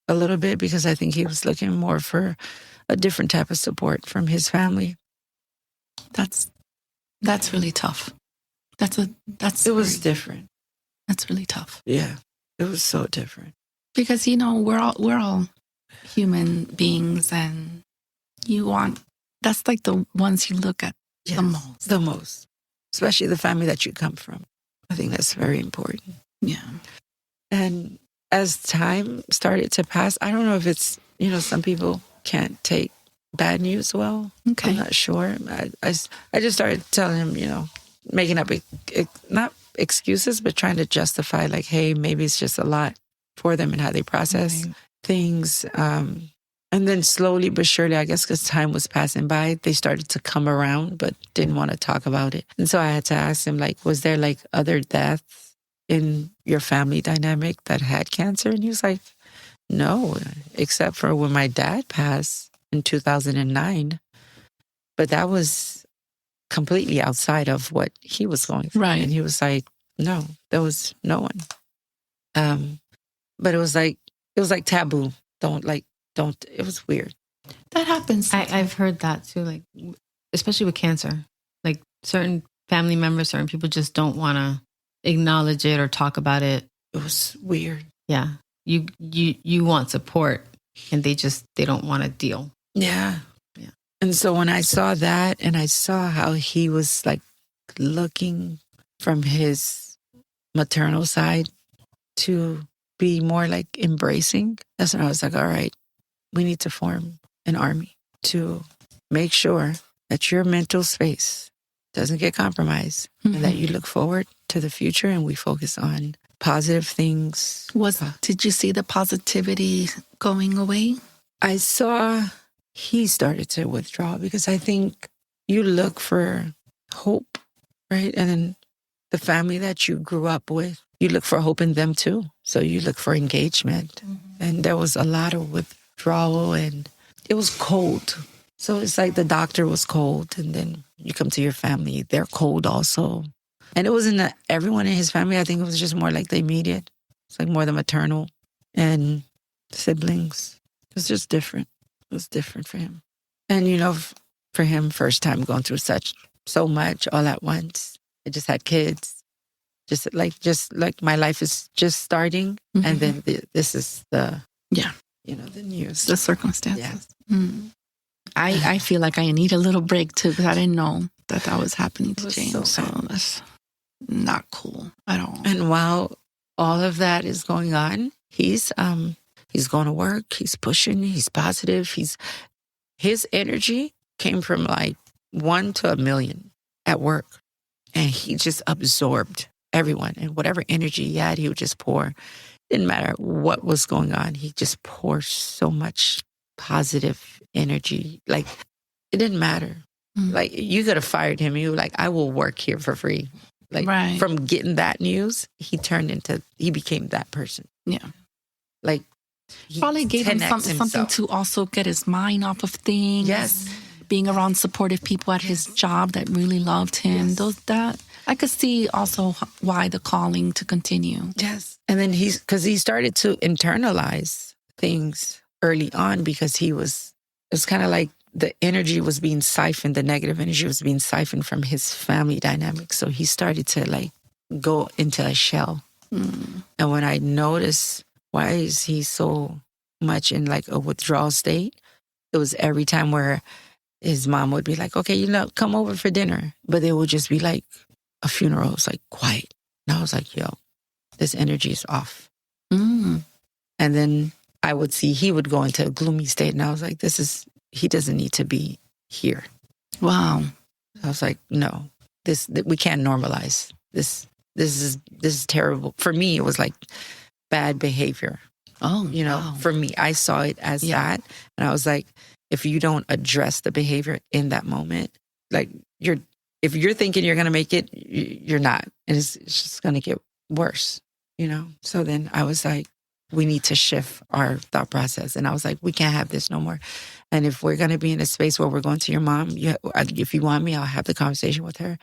[SPEAKER 4] a little bit because I think he was looking more for a different type of support from his family.
[SPEAKER 1] That's really tough.
[SPEAKER 4] It was different.
[SPEAKER 1] That's really tough.
[SPEAKER 4] Yeah, it was so different.
[SPEAKER 1] Because we're all human beings, and that's like the ones you look at the most.
[SPEAKER 4] The most. Especially the family that you come from. I think that's very important.
[SPEAKER 1] Yeah.
[SPEAKER 4] And as time started to pass, I don't know if it's, some people can't take bad news well.
[SPEAKER 1] Okay.
[SPEAKER 4] I'm not sure. I just started telling him, making up, not excuses, but trying to justify like, hey, maybe it's just a lot for them and how they process things. And then slowly but surely, I guess because time was passing by, they started to come around, but didn't want to talk about it. And so I had to ask him, like, was there like other deaths in your family dynamic that had cancer? And he was like, no, except for when my dad passed in 2009. But that was completely outside of what he was going through.
[SPEAKER 1] Right.
[SPEAKER 4] And he was like, no, there was no one. But it was like taboo. Don't, it was weird.
[SPEAKER 1] That happens.
[SPEAKER 2] I've heard that too, like, especially with cancer. Like certain family members, certain people just don't want to acknowledge it or talk about it.
[SPEAKER 4] It was weird.
[SPEAKER 2] Yeah. You want support and they don't want to deal.
[SPEAKER 4] Yeah.
[SPEAKER 2] Yeah.
[SPEAKER 4] And so when I saw that and I saw how he was like looking from his maternal side to be more like embracing, that's when I was like, all right, we need to form an army to make sure that your mental space doesn't get compromised and that you look forward to the future and we focus on positive things.
[SPEAKER 1] Did you see the positivity going away?
[SPEAKER 4] I saw he started to withdraw because I think you look for hope, right? And then the family that you grew up with, you look for hope in them too. So you look for engagement. And there was a lot of withdrawal and it was cold. So it's like the doctor was cold and then you come to your family, they're cold also. And it wasn't everyone in his family. I think it was just more like the immediate. It's like more the maternal and siblings. It was just different. It was different for him. And, for him, first time going through so much all at once. I just had kids. Just like my life is just starting. And then this is the news.
[SPEAKER 1] The circumstances.
[SPEAKER 4] Yeah.
[SPEAKER 1] I feel like I need a little break too because I didn't know that was happening to James.
[SPEAKER 4] So
[SPEAKER 1] That's not cool at all.
[SPEAKER 4] And while all of that is going on, he's going to work. He's pushing. He's positive. His energy came from like 1 to 1,000,000 at work, and he just absorbed everyone. And whatever energy he had, he would just pour. Didn't matter what was going on. He just poured so much positive energy. Like it didn't matter. Like you could have fired him. You were like, I will work here for free. Like from getting that news, he became that person.
[SPEAKER 1] Yeah.
[SPEAKER 4] Like
[SPEAKER 1] probably gave him something to also get his mind off of things.
[SPEAKER 4] Yes.
[SPEAKER 1] Being around supportive people at his job that really loved him.
[SPEAKER 4] Yes.
[SPEAKER 1] I could see also why the calling to continue.
[SPEAKER 4] Yes. And then because he started to internalize things early on because it was kind of like the energy was being siphoned, the negative energy was being siphoned from his family dynamic. So he started to like go into a shell. And when I noticed, why is he so much in like a withdrawal state? It was every time where his mom would be like, okay, come over for dinner. But it would just be like a funeral. It was like quiet. And I was like, yo, this energy is off. And then I would see he would go into a gloomy state. And I was like, he doesn't need to be here.
[SPEAKER 1] Wow.
[SPEAKER 4] I was like, no, we can't normalize this. This is terrible. For me, it was like bad behavior.
[SPEAKER 1] Oh, wow.
[SPEAKER 4] For me, I saw it as that. And I was like, if you don't address the behavior in that moment, like if you're thinking you're going to make it, you're not. And it's just going to get worse, So then I was like, we need to shift our thought process. And I was like, we can't have this no more. And if we're going to be in a space where we're going to your mom, if you want me, I'll have the conversation with her.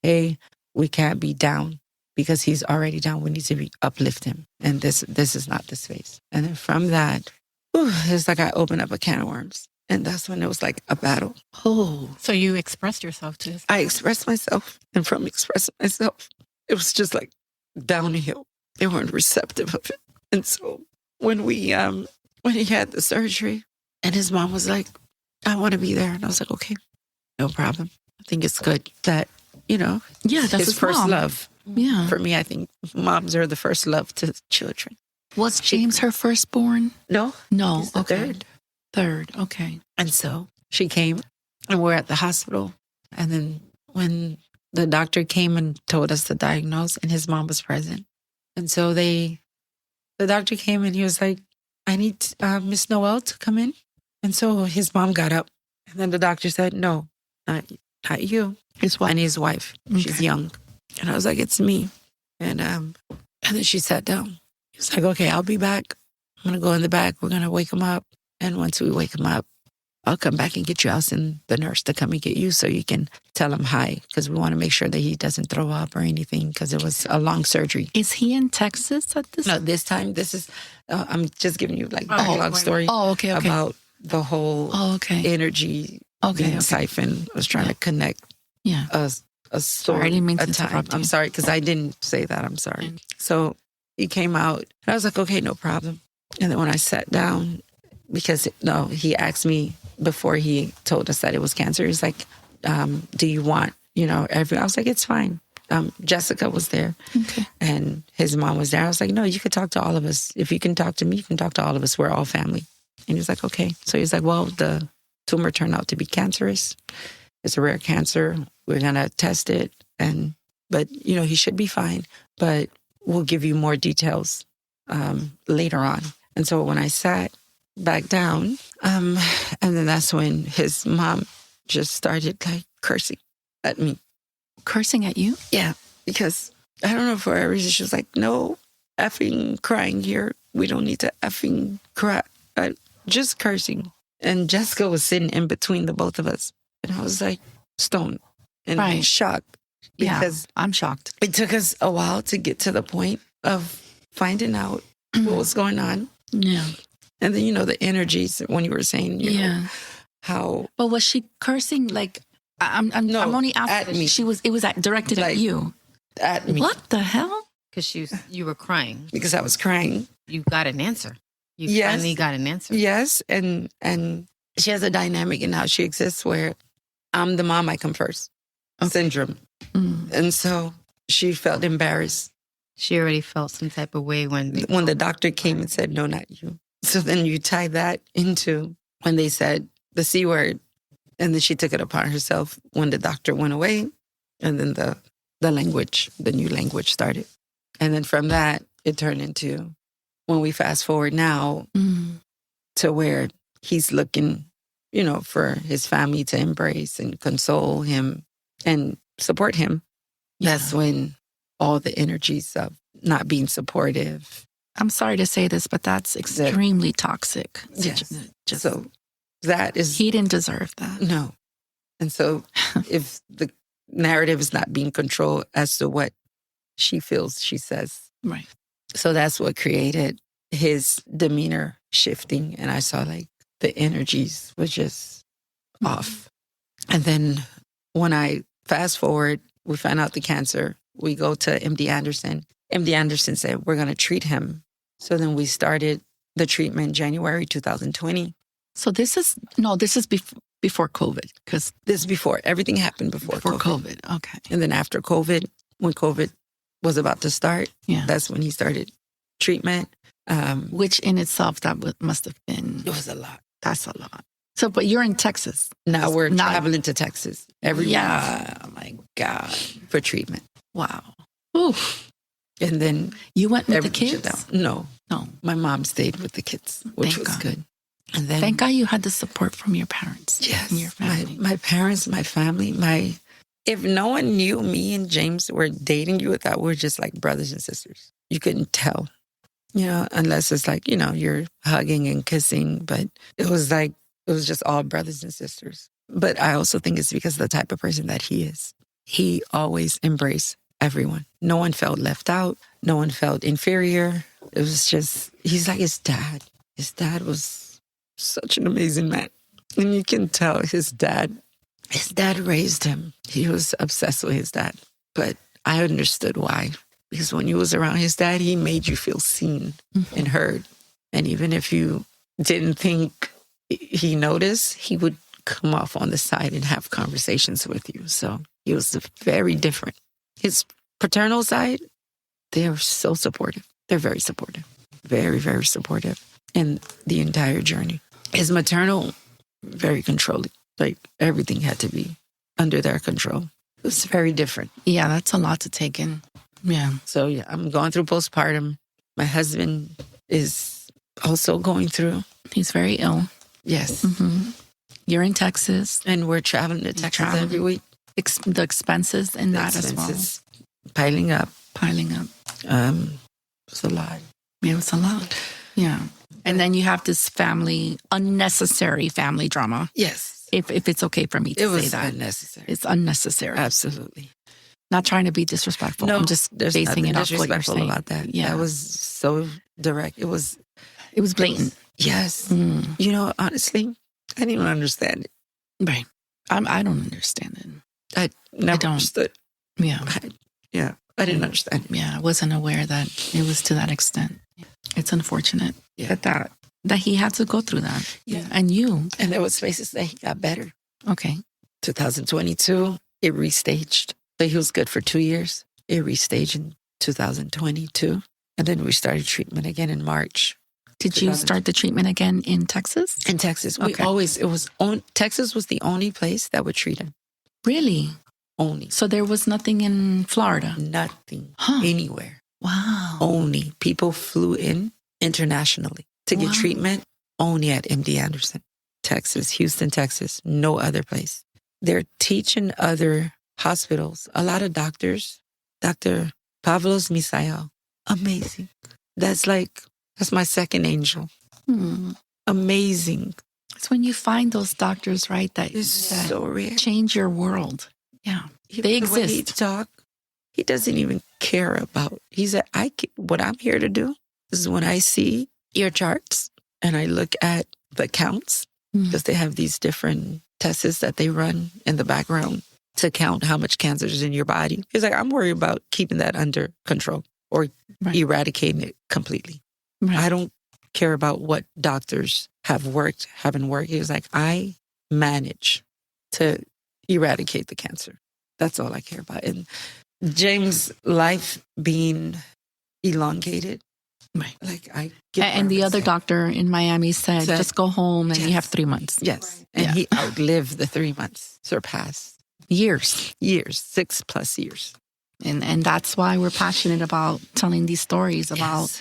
[SPEAKER 4] Hey, we can't be down because he's already down. We need to uplift him. And this is not the space. And then from that, it's like I opened up a can of worms. And that's when it was like a battle.
[SPEAKER 3] Oh. So you expressed yourself to this?
[SPEAKER 4] I expressed myself. And from expressing myself, it was just like downhill. They weren't receptive of it. And so when we when he had the surgery. And his mom was like, I want to be there. And I was like, okay, no problem. I think it's good that,
[SPEAKER 1] Yeah, that's
[SPEAKER 4] his first
[SPEAKER 1] mom.
[SPEAKER 4] love.
[SPEAKER 1] Yeah.
[SPEAKER 4] For me, I think moms are the first love to children.
[SPEAKER 1] Was James her firstborn?
[SPEAKER 4] No?
[SPEAKER 1] No.
[SPEAKER 4] He's the
[SPEAKER 1] Okay.
[SPEAKER 4] third.
[SPEAKER 1] Okay.
[SPEAKER 4] And so she came and we're at the hospital. And then when the doctor came and told us to diagnose, and his mom was present. And so the doctor came and he was like, I need Miss Noel to come in. And so his mom got up. And then the doctor said, no, not you.
[SPEAKER 1] His wife.
[SPEAKER 4] I need his wife. She's
[SPEAKER 1] Okay.
[SPEAKER 4] young. And I was like, it's me. And then she sat down. He was like, okay, I'll be back. I'm going to go in the back. We're going to wake him up. And once we wake him up, I'll come back and get you. I'll send the nurse to come and get you so you can tell him hi, because we want to make sure that he doesn't throw up or anything, because it was a long surgery.
[SPEAKER 1] Is he in Texas at this?
[SPEAKER 4] No, this time, this is, I'm just giving you like
[SPEAKER 2] Oh,
[SPEAKER 4] a long story
[SPEAKER 1] Oh, okay.
[SPEAKER 4] about the whole
[SPEAKER 1] Oh, okay.
[SPEAKER 4] energy
[SPEAKER 1] Okay.
[SPEAKER 4] being
[SPEAKER 1] Okay.
[SPEAKER 4] siphoned. I was trying to connect
[SPEAKER 1] Yeah.
[SPEAKER 4] a story.
[SPEAKER 1] I didn't mean to
[SPEAKER 4] a time.
[SPEAKER 1] interrupt you.
[SPEAKER 4] I'm sorry, because I didn't say that. I'm sorry. So he came out, and I was like, okay, no problem. And then when I sat down, because he asked me before he told us that it was cancer. He's like, do you want, I was like, it's fine. Jessica was there,
[SPEAKER 1] Okay.
[SPEAKER 4] and his mom was there. I was like, no, you could talk to all of us. If you can talk to me, you can talk to all of us. We're all family. And he's like, okay. So he's like, well, the tumor turned out to be cancerous. It's a rare cancer. We're going to test it. But he should be fine. But we'll give you more details later on. And so when I sat back down, and then that's when his mom just started like cursing at me.
[SPEAKER 1] Cursing at you?
[SPEAKER 4] Yeah, because I don't know, for a reason, she was like, no effing crying here. We don't need to effing cry. Just cursing. And Jessica was sitting in between the both of us. And I was like, stoned and
[SPEAKER 1] Right.
[SPEAKER 4] shocked, because
[SPEAKER 1] I'm shocked.
[SPEAKER 4] it took us a while to get to the point of finding out what was going on.
[SPEAKER 1] Yeah.
[SPEAKER 4] And then, the energies, when you were saying, how...
[SPEAKER 1] But was she cursing like? I'm
[SPEAKER 4] No,
[SPEAKER 1] only asking.
[SPEAKER 4] at me.
[SPEAKER 1] It was directed at
[SPEAKER 4] Like,
[SPEAKER 1] you.
[SPEAKER 4] at me.
[SPEAKER 1] What the hell?
[SPEAKER 2] Because you were crying.
[SPEAKER 4] Because I was crying.
[SPEAKER 2] You got an answer. You
[SPEAKER 4] Yes.
[SPEAKER 2] finally got an answer.
[SPEAKER 4] Yes, and she has a dynamic in how she exists where I'm the mom, I come first. Syndrome.
[SPEAKER 1] Mm.
[SPEAKER 4] And so she felt embarrassed
[SPEAKER 2] She already felt some type of way when
[SPEAKER 4] when the doctor came and said, no, not you. So then you tie that into when they said the C word, and then she took it upon herself when the doctor went away, and then the language, the new language started. And then from that, it turned into, when we fast forward now,
[SPEAKER 1] Mm.
[SPEAKER 4] to where he's looking, for his family to embrace and console him and support him. That's when all the energies of not being supportive.
[SPEAKER 1] I'm sorry to say this, but that's extremely toxic.
[SPEAKER 4] Yes.
[SPEAKER 1] Just,
[SPEAKER 4] So that is,
[SPEAKER 1] he didn't deserve that.
[SPEAKER 4] no. And so if the narrative is not being controlled as to what she feels, she says.
[SPEAKER 1] Right.
[SPEAKER 4] So that's what created his demeanor shifting. And I saw like the energies were just off. And then when I fast forward, we find out the cancer. We go to MD Anderson. MD Anderson said, we're going to treat him. So then we started the treatment January 2020.
[SPEAKER 1] So this is before COVID, because
[SPEAKER 4] This is before. Everything happened before COVID.
[SPEAKER 1] COVID. Okay.
[SPEAKER 4] And then after COVID, when COVID was about to start,
[SPEAKER 1] Yeah.
[SPEAKER 4] that's when he started treatment.
[SPEAKER 1] Which in itself, must have been,
[SPEAKER 4] It was a lot.
[SPEAKER 1] that's a lot. So, but you're in Texas.
[SPEAKER 4] Now we're
[SPEAKER 1] Not-
[SPEAKER 4] traveling to Texas every
[SPEAKER 1] Yeah.
[SPEAKER 4] month. Oh my God. For treatment.
[SPEAKER 1] Wow. Ooh.
[SPEAKER 4] And then
[SPEAKER 1] You went with the
[SPEAKER 4] everything shut
[SPEAKER 1] kids?
[SPEAKER 4] down. No,
[SPEAKER 1] No.
[SPEAKER 4] my mom stayed with the kids, which
[SPEAKER 1] Thank
[SPEAKER 4] was
[SPEAKER 1] God.
[SPEAKER 4] good. And then,
[SPEAKER 1] Thank God you had the support from your parents.
[SPEAKER 4] yes,
[SPEAKER 1] And your family.
[SPEAKER 4] my parents, my family, if no one knew me and James were dating, you would thought we were just like brothers and sisters. You couldn't tell, unless it's like, you're hugging and kissing, but it was just all brothers and sisters. But I also think it's because of the type of person that he is. He always embraced everyone. No one felt left out. No one felt inferior. It was just, he's like his dad. His dad was such an amazing man. And you can tell his dad raised him. He was obsessed with his dad. But I understood why. Because when you was around his dad, he made you feel seen and heard. And even if you didn't think he noticed, he would come off on the side and have conversations with you. So he was very different. His paternal side, they're so supportive. They're very supportive. Very, very supportive in the entire journey. His maternal, very controlling. Like everything had to be under their control. It was very different.
[SPEAKER 1] Yeah, that's a lot to take in. Yeah.
[SPEAKER 4] So yeah, I'm going through postpartum. My husband is also going through.
[SPEAKER 1] He's very ill.
[SPEAKER 4] Yes.
[SPEAKER 1] Mm-hmm. You're in Texas.
[SPEAKER 4] And we're traveling to Texas every week.
[SPEAKER 1] The expenses in that
[SPEAKER 4] Expenses piling up.
[SPEAKER 1] piling up.
[SPEAKER 4] It's a lot.
[SPEAKER 1] It was a lot. Yeah. And then you have this unnecessary family drama.
[SPEAKER 4] Yes.
[SPEAKER 1] If it's okay for me to
[SPEAKER 4] It
[SPEAKER 1] say
[SPEAKER 4] was
[SPEAKER 1] that.
[SPEAKER 4] unnecessary.
[SPEAKER 1] It's unnecessary.
[SPEAKER 4] Absolutely.
[SPEAKER 1] Not trying to be disrespectful.
[SPEAKER 4] No,
[SPEAKER 1] I'm just
[SPEAKER 4] there's
[SPEAKER 1] basing it
[SPEAKER 4] nothing
[SPEAKER 1] off what you're
[SPEAKER 4] disrespectful
[SPEAKER 1] saying.
[SPEAKER 4] about that.
[SPEAKER 1] Yeah.
[SPEAKER 4] That was so direct. It was
[SPEAKER 1] blatant.
[SPEAKER 4] yes.
[SPEAKER 1] Mm.
[SPEAKER 4] You know, honestly, I didn't even understand it.
[SPEAKER 1] Right. I don't understand it.
[SPEAKER 4] I never
[SPEAKER 1] don't.
[SPEAKER 4] understood.
[SPEAKER 1] Yeah.
[SPEAKER 4] I didn't understand it.
[SPEAKER 1] Yeah. I wasn't aware that it was to that extent. It's unfortunate
[SPEAKER 4] Yeah.
[SPEAKER 1] that he had to go through that.
[SPEAKER 4] Yeah.
[SPEAKER 1] And you.
[SPEAKER 4] And there was spaces that he got better.
[SPEAKER 1] Okay.
[SPEAKER 4] 2022, it restaged. So he was good for 2 years. It restaged in 2022. And then we started treatment again in March.
[SPEAKER 1] Did you start the treatment again in Texas?
[SPEAKER 4] In Texas.
[SPEAKER 1] Okay.
[SPEAKER 4] Texas was the only place that would treat him.
[SPEAKER 1] Really?
[SPEAKER 4] Only.
[SPEAKER 1] So there was nothing in Florida?
[SPEAKER 4] Nothing.
[SPEAKER 1] Huh.
[SPEAKER 4] Anywhere.
[SPEAKER 1] Wow.
[SPEAKER 4] Only. People flew in internationally to get
[SPEAKER 1] Wow.
[SPEAKER 4] treatment only at MD Anderson. Texas, Houston, Texas. No other place. They're teaching other hospitals. A lot of doctors. Dr. Pavlos Misael. Amazing. That's my second angel.
[SPEAKER 1] Hmm.
[SPEAKER 4] Amazing.
[SPEAKER 1] It's when you find those doctors, right, that
[SPEAKER 4] It's so rare.
[SPEAKER 1] change your world. Yeah. They
[SPEAKER 4] The way he
[SPEAKER 1] exist.
[SPEAKER 4] talk, he doesn't even care about. He said, what I'm here to do is when I see your charts and I look at the counts, because they have these different tests that they run in the background to count how much cancer is in your body. He's like, I'm worried about keeping that under control or eradicating it completely.
[SPEAKER 1] Right.
[SPEAKER 4] I don't care about what doctors haven't worked. He was like, I manage to eradicate the cancer. That's all I care about. And James' life being elongated.
[SPEAKER 1] Right.
[SPEAKER 4] And
[SPEAKER 1] the other doctor in Miami said just go home and you have 3 months.
[SPEAKER 4] Yes. And he outlived the 3 months, surpassed
[SPEAKER 1] Years.
[SPEAKER 4] 6+ years.
[SPEAKER 1] And that's why we're passionate about telling these stories about,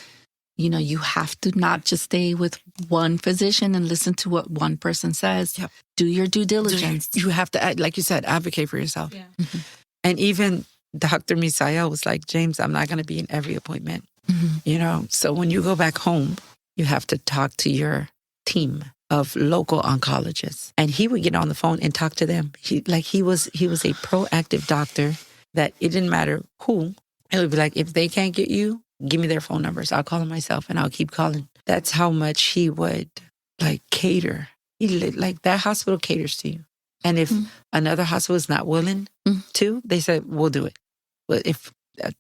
[SPEAKER 1] you have to not just stay with one physician and listen to what one person says.
[SPEAKER 4] Yep.
[SPEAKER 1] Do your due diligence.
[SPEAKER 4] You have to, like you said, advocate for yourself.
[SPEAKER 3] Yeah.
[SPEAKER 1] Mm-hmm.
[SPEAKER 4] And even Dr. Misael was like, James, I'm not going to be in every appointment.
[SPEAKER 1] Mm-hmm.
[SPEAKER 4] So when you go back home, you have to talk to your team of local oncologists. And he would get on the phone and talk to them. He was a proactive doctor that it didn't matter who. It would be like, if they can't get you, give me their phone numbers. I'll call them myself and I'll keep calling. That's how much he would cater. That hospital caters to you. And if another hospital is not willing to, they said, we'll do it. But if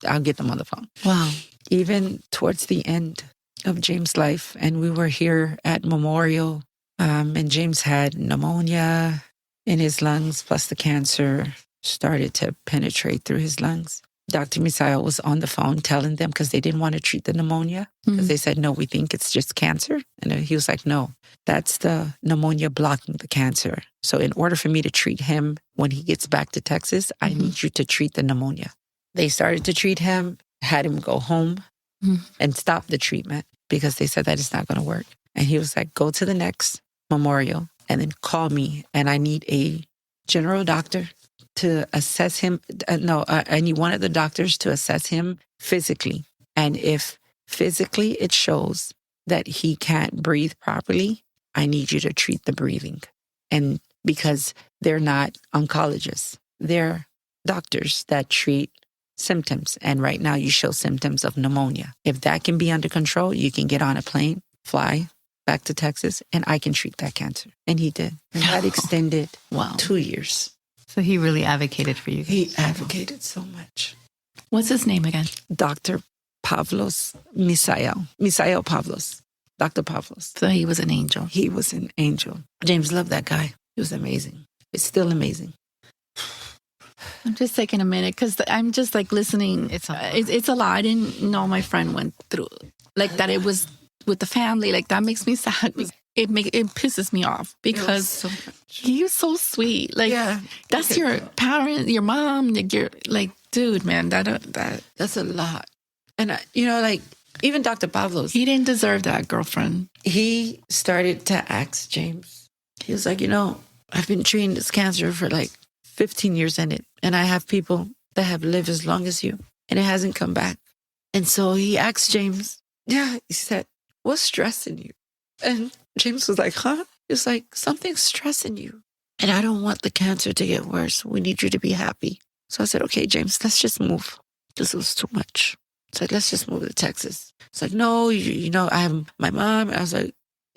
[SPEAKER 4] I'll get them on the phone.
[SPEAKER 1] Wow.
[SPEAKER 4] Even towards the end of James' life, and we were here at Memorial, and James had pneumonia in his lungs, plus the cancer started to penetrate through his lungs. Dr. Misael was on the phone telling them, because they didn't want to treat the pneumonia, because they said, no, we think it's just cancer. And he was like, no, that's the pneumonia blocking the cancer. So in order for me to treat him when he gets back to Texas, I need you to treat the pneumonia. They started to treat him, had him go home and stop the treatment because they said that it's not going to work. And he was like, go to the next memorial and then call me. And I need a general doctor to assess him. I need one of the doctors to assess him physically. And if physically it shows that he can't breathe properly, I need you to treat the breathing. And because they're not oncologists, they're doctors that treat symptoms. And right now you show symptoms of pneumonia. If that can be under control, you can get on a plane, fly back to Texas, and I can treat that cancer. And he did. And that extended 2 years.
[SPEAKER 2] So he really advocated for you.
[SPEAKER 4] He advocated so much.
[SPEAKER 1] What's his name again?
[SPEAKER 4] Dr. Pavlos Misael. Misael Pavlos.
[SPEAKER 5] Dr. Pavlos.
[SPEAKER 1] So he was an angel.
[SPEAKER 5] He was an angel. James loved that guy. He was amazing. It's still amazing.
[SPEAKER 1] I'm just taking a minute because I'm just like listening.
[SPEAKER 2] It's a lot.
[SPEAKER 1] It's a lot. I didn't know my friend went through like that. It was with the family. Like that makes me sad. It pisses me off because
[SPEAKER 5] So much.
[SPEAKER 1] he was so sweet. Like
[SPEAKER 5] Yeah.
[SPEAKER 1] that's your parent, your mom. Like you're like, dude, man,
[SPEAKER 5] That's a lot. And, like, even Dr. Pavlos,
[SPEAKER 1] he didn't deserve that, girlfriend.
[SPEAKER 5] he started to ask James. He was like, I've been treating this cancer for like 15 years in it. And I have people that have lived as long as you. And it hasn't come back. And so he asked James, he said, what's stressing you? And James was like, huh? He was like, something's stressing you. And I don't want the cancer to get worse. We need you to be happy. So I said, okay, James, let's just move. This was too much. It's like, let's just move to Texas. It's like, no, I have my mom. I was like,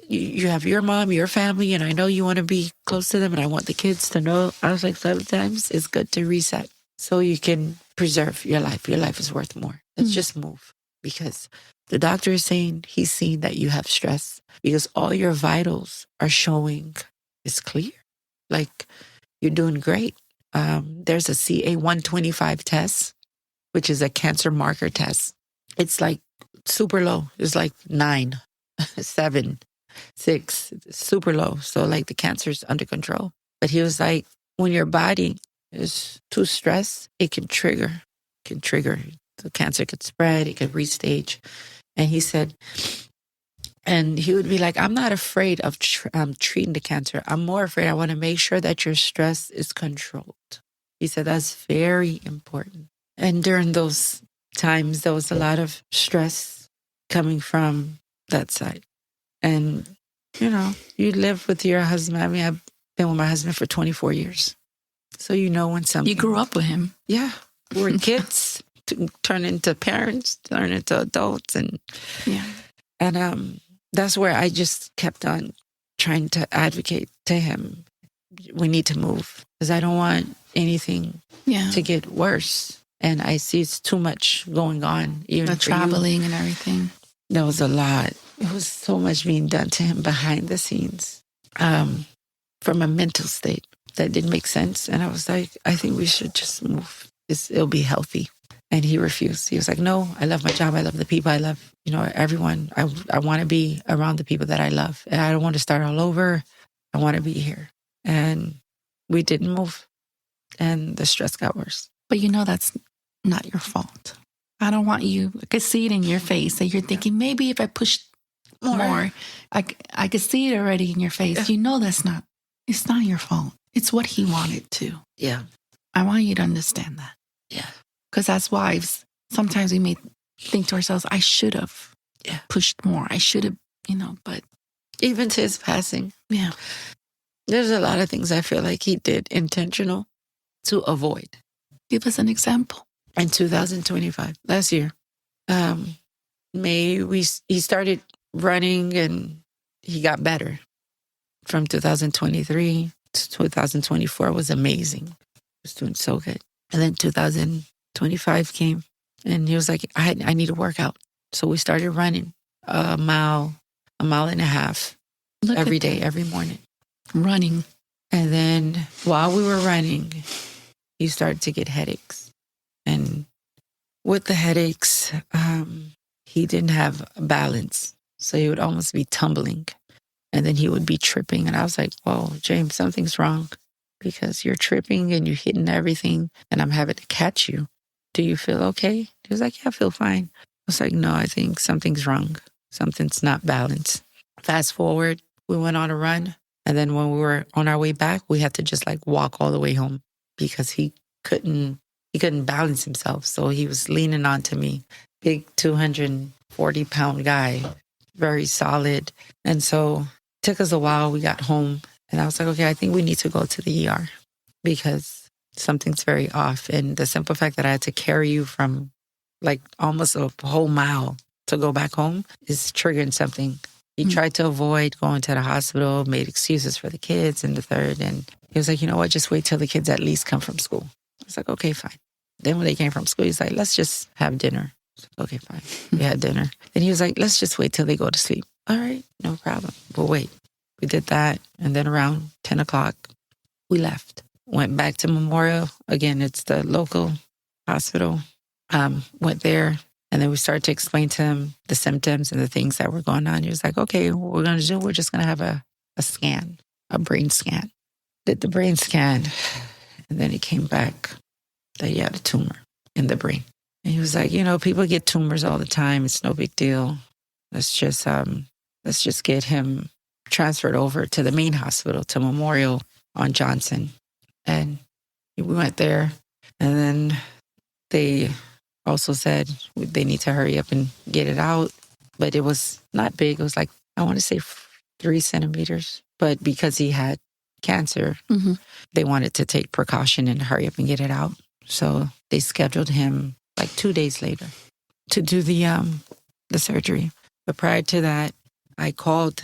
[SPEAKER 5] you have your mom, your family, and I know you want to be close to them, and I want the kids to know. I was like, sometimes it's good to reset so you can preserve your life. Your life is worth more. Let's just move. Because the doctor is saying he's seen that you have stress because all your vitals are showing it's clear. Like, you're doing great. There's a CA-125 test, which is a cancer marker test. It's like super low. It's like 9, 7, 6, super low. So like the cancer's under control. But he was like, when your body is too stressed, it can trigger. The cancer could spread. It could restage. And he said, and he would be like, I'm not afraid of treating the cancer. I'm more afraid I want to make sure that your stress is controlled. He said, that's very important. And during those times, there was a lot of stress coming from that side. And, you live with your husband. I mean, I've been with my husband for 24 years. So when something...
[SPEAKER 1] You grew up with him.
[SPEAKER 5] Yeah. We're kids, turn into parents, turn into adults. And that's where I just kept on trying to advocate to him. We need to move because I don't want anything to get worse. And I see it's too much going on. Even
[SPEAKER 1] the traveling and everything.
[SPEAKER 5] There was a lot. It was so much being done to him behind the scenes from a mental state that didn't make sense. And I was like, I think we should just move. It'll be healthy. And he refused. He was like, no, I love my job. I love the people. I love, everyone. I want to be around the people that I love. And I don't want to start all over. I want to be here. And we didn't move. And the stress got worse.
[SPEAKER 1] But that's not your fault. I don't want you, I could see it in your face that you're thinking, maybe if I push more, I could see it already in your face. Yeah. It's not your fault. It's what he wanted to.
[SPEAKER 5] Yeah.
[SPEAKER 1] I want you to understand that.
[SPEAKER 5] Yeah.
[SPEAKER 1] Because as wives, sometimes we may think to ourselves, I should have pushed more. I should have, but.
[SPEAKER 5] Even to his passing.
[SPEAKER 1] Yeah.
[SPEAKER 5] There's a lot of things I feel like he did intentional to avoid.
[SPEAKER 1] Give us an example.
[SPEAKER 5] In 2025, last year, he started running and he got better. From 2023 to 2024 was amazing. He was doing so good. And then 2025 came and he was like, I need to work out. So we started running a mile and a half every day, every morning.
[SPEAKER 1] Running.
[SPEAKER 5] And then while we were running, he started to get headaches. And with the headaches, he didn't have balance. So he would almost be tumbling. And then he would be tripping. And I was like, whoa, James, something's wrong. Because you're tripping and you're hitting everything. And I'm having to catch you. Do you feel okay? He was like, yeah, I feel fine. I was like, no, I think something's wrong. Something's not balanced. Fast forward, we went on a run. And then when we were on our way back, we had to just walk all the way home. Because he couldn't balance himself. So he was leaning onto me. Big 240-pound guy. Very solid. And so it took us a while. We got home. And I was like, okay, I think we need to go to the ER. Because something's very off. And the simple fact that I had to carry you from almost a whole mile to go back home is triggering something. He tried to avoid going to the hospital, made excuses for the kids and the third. And he was like, you know what, just wait till the kids at least come from school. I was like, okay, fine. Then when they came from school, he's like, let's just have dinner. I was like, okay, fine. We had dinner. Then he was like, let's just wait till they go to sleep. all right, no problem. We'll wait. We did that. And then around 10 o'clock, we left. Went back to Memorial. Again, it's the local hospital. Went there. And then we started to explain to him the symptoms and the things that were going on. He was like, okay, what we're going to do, we're just going to have a scan, a brain scan. Did the brain scan. And then he came back that he had a tumor in the brain. And he was like, people get tumors all the time. It's no big deal. Let's just get him transferred over to the main hospital, to Memorial on Johnson. And we went there. And then they also said they need to hurry up and get it out. But it was not big. It was like, I want to say 3 centimeters. But because he had cancer, they wanted to take precaution and hurry up and get it out. So they scheduled him like 2 days later to do the surgery. But prior to that, I called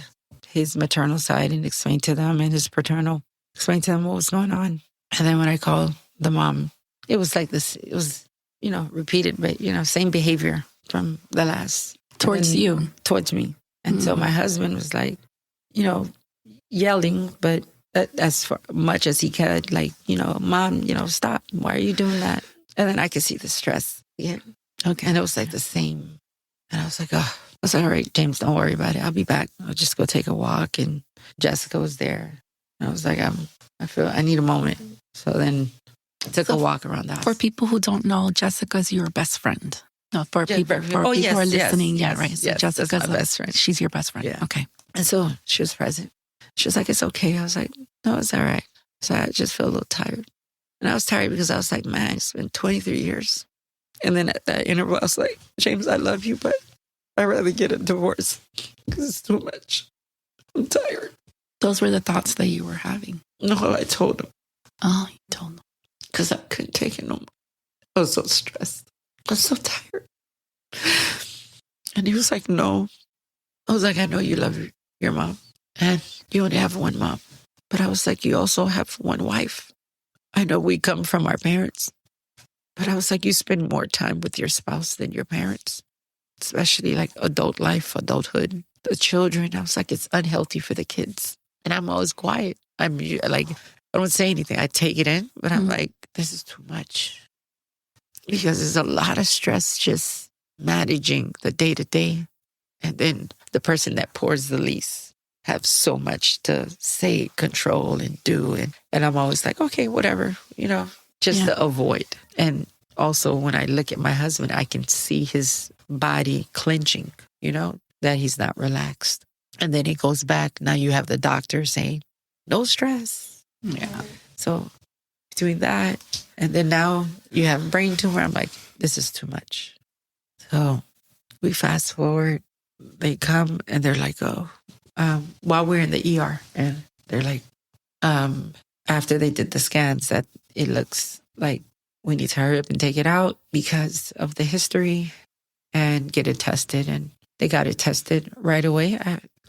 [SPEAKER 5] his maternal side and explained to them, and his paternal, explained to them what was going on. And then when I called the mom, it was like this, it was, repeated, but, same behavior from the last.
[SPEAKER 1] Towards you.
[SPEAKER 5] Towards me. And so my husband was like, yelling, but as much as he could, like, Mom, stop. Why are you doing that? And then I could see the stress again. Okay. And it was like the same. And I was like, oh. I was like, all right, James, don't worry about it. I'll be back. I'll just go take a walk. And Jessica was there. And I was like, I need a moment. So then I took a walk around the house.
[SPEAKER 1] For people who don't know, Jessica's your best friend. No, for people who are listening, right? So
[SPEAKER 5] yes,
[SPEAKER 1] Jessica's
[SPEAKER 5] that's my best friend.
[SPEAKER 1] She's your best friend.
[SPEAKER 5] Yeah.
[SPEAKER 1] Okay.
[SPEAKER 5] And so she was present. She was like, it's okay. I was like, no, it's all right. So I just feel a little tired. And I was tired because I was like, man, it's been 23 years. And then at that interval, I was like, James, I love you, but I'd rather get a divorce because it's too much. I'm tired.
[SPEAKER 1] Those were the thoughts that you were having.
[SPEAKER 5] No, I told him.
[SPEAKER 1] Oh, you told him.
[SPEAKER 5] Because I couldn't take it no more. I was so stressed. I was so tired. And he was like, no. I was like, I know you love your mom. And you only have one mom. But I was like, you also have one wife. I know we come from our parents. But I was like, you spend more time with your spouse than your parents. Especially like adult life, adulthood, the children. I was like, it's unhealthy for the kids. And I'm always quiet. I'm like, I don't say anything. I take it in, but I'm like, this is too much. Because there's a lot of stress just managing the day-to-day. And then the person that pours the least have so much to say, control, and do. And I'm always like, okay, whatever, just to avoid. And also when I look at my husband, I can see his body clenching, that he's not relaxed. And then he goes back. Now you have the doctor saying, no stress.
[SPEAKER 1] Yeah.
[SPEAKER 5] So between that, and then now you have brain tumor, I'm like, this is too much. So we fast forward. They come and they're like, while we're in the ER, and they're like, after they did the scans, that it looks like we need to hurry up and take it out because of the history and get it tested. And they got it tested right away.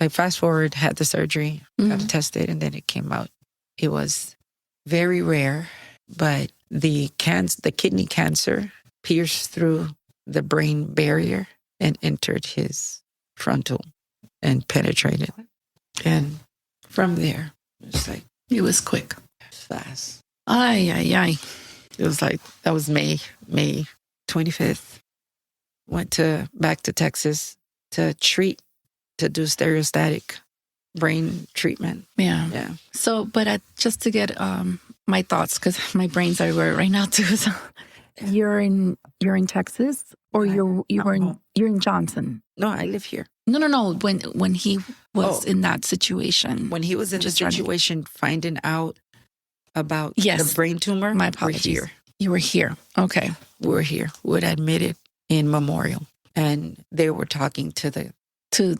[SPEAKER 5] Fast forward, had the surgery, got it tested, and then it came out. It was very rare, but the kidney cancer pierced through the brain barrier and entered his frontal and penetrated. And from there, it's like,
[SPEAKER 1] It was quick.
[SPEAKER 5] fast.
[SPEAKER 1] Ay, ay, ay.
[SPEAKER 5] It was like, that was May 25th. Went back to Texas to do stereostatic brain treatment.
[SPEAKER 1] Yeah.
[SPEAKER 5] Yeah.
[SPEAKER 1] So, but just to get my thoughts, because my brain's everywhere right now too. So, you're in Texas, or you're in Johnson.
[SPEAKER 5] No, I live here.
[SPEAKER 1] No. When he was in that situation,
[SPEAKER 5] When he was in the situation, finding out about the brain tumor,
[SPEAKER 1] my apologies.
[SPEAKER 5] we're here.
[SPEAKER 1] You were here. Okay.
[SPEAKER 5] We're here. We're admitted in Memorial. And they were talking to the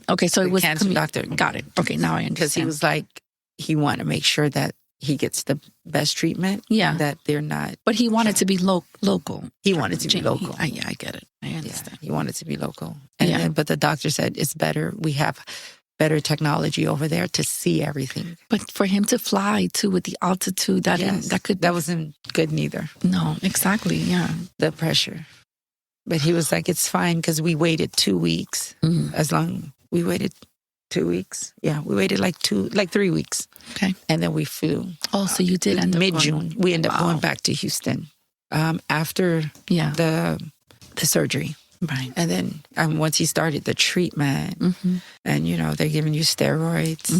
[SPEAKER 1] okay, so it was
[SPEAKER 5] cancer doctor.
[SPEAKER 1] Got it. Okay, now I understand.
[SPEAKER 5] Because he was like, he wanted to make sure that he gets the best treatment.
[SPEAKER 1] Yeah.
[SPEAKER 5] That they're not.
[SPEAKER 1] But he wanted to be local.
[SPEAKER 5] He wanted to be local.
[SPEAKER 1] I get it. I understand.
[SPEAKER 5] Yeah, he wanted to be local. But the doctor said it's better. We have better technology over there to see everything.
[SPEAKER 1] But for him to fly too with the altitude, that
[SPEAKER 5] wasn't good neither.
[SPEAKER 1] No, exactly. Yeah.
[SPEAKER 5] The pressure. But he was like, it's fine because we waited 2 weeks. We waited 2 weeks. Yeah, we waited like 3 weeks.
[SPEAKER 1] Okay.
[SPEAKER 5] And then we flew.
[SPEAKER 1] Oh, so you did end up
[SPEAKER 5] mid-June. We ended up
[SPEAKER 1] Wow.
[SPEAKER 5] going back to Houston after
[SPEAKER 1] Yeah.
[SPEAKER 5] the surgery.
[SPEAKER 1] Right.
[SPEAKER 5] And then once he started the treatment, and, you know, they're giving you steroids,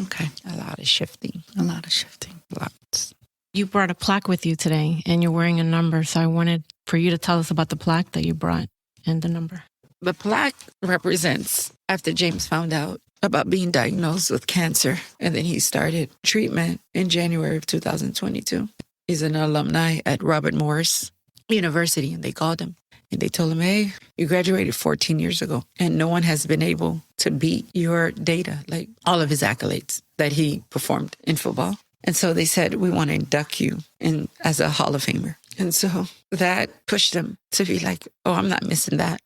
[SPEAKER 1] Okay.
[SPEAKER 5] a lot of shifting.
[SPEAKER 1] A lot of shifting.
[SPEAKER 5] Lots.
[SPEAKER 3] You brought a plaque with you today and you're wearing a number. So I wanted for you to tell us about the plaque that you brought and the number.
[SPEAKER 5] The plaque represents after James found out about being diagnosed with cancer, and then he started treatment in January of 2022. He's an alumni at Robert Morris University, and they called him and they told him, hey, you graduated 14 years ago and no one has been able to beat your data, like all of his accolades that he performed in football. And so they said, we want to induct you in as a Hall of Famer. And so that pushed him to be like, oh, I'm not missing that.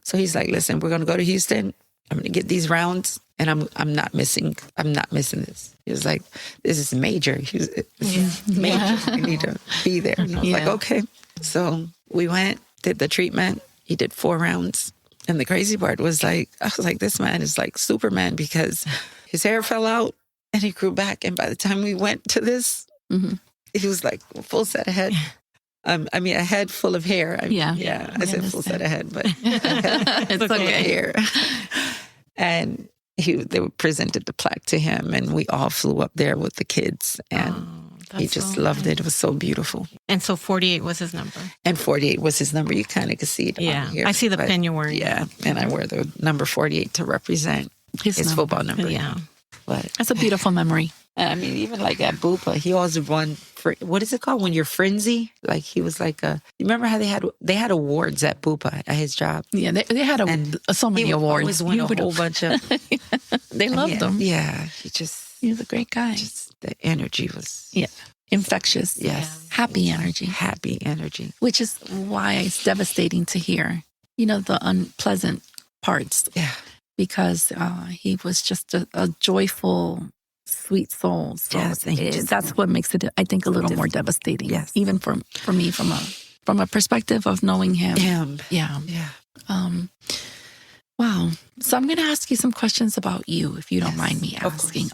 [SPEAKER 5] So he's like, listen, we're going to go to Houston. I'm going to get these rounds and I'm not missing this. He was like, this is major. It's major. You need to be there. And I was like, okay. So we went, did the treatment. He did 4 rounds. And the crazy part was like, I was like, this man is like Superman because his hair fell out and he grew back. And by the time we went to this, he was like a full set of head. I mean, a head full of hair. I said full set of head, but
[SPEAKER 1] It's okay.
[SPEAKER 5] hair. And they presented the plaque to him, and we all flew up there with the kids, and he just loved it. It was so beautiful.
[SPEAKER 3] And so 48 was his number.
[SPEAKER 5] And 48 was his number. You kind of could see it on here.
[SPEAKER 3] I see the pin you're wearing.
[SPEAKER 5] Yeah, and I wear the number 48 to represent his football number.
[SPEAKER 3] Yeah.
[SPEAKER 5] But
[SPEAKER 1] That's a beautiful memory.
[SPEAKER 5] I mean, even like at Bupa, he always won. What is it called when you're frenzy? Like he was like you remember how they had awards at Bupa at his job?
[SPEAKER 1] Yeah, they had so many
[SPEAKER 5] He
[SPEAKER 1] awards.
[SPEAKER 5] always won a whole bunch of.
[SPEAKER 1] They loved him.
[SPEAKER 5] Yeah,
[SPEAKER 1] He was a great guy.
[SPEAKER 5] The energy was
[SPEAKER 1] Infectious.
[SPEAKER 5] yes,
[SPEAKER 1] Happy energy.
[SPEAKER 5] happy energy.
[SPEAKER 1] Which is why it's devastating to hear, you know, the unpleasant parts.
[SPEAKER 5] Yeah,
[SPEAKER 1] Because he was just a joyful, sweet soul. So
[SPEAKER 5] Yes, and he just-
[SPEAKER 1] that's what makes it, I think, a little more devastating.
[SPEAKER 5] Yes.
[SPEAKER 1] Even for me, from a perspective of knowing him. Yeah.
[SPEAKER 5] Yeah.
[SPEAKER 1] Wow. So I'm going to ask you some questions about you, if you don't mind me
[SPEAKER 5] of
[SPEAKER 1] asking.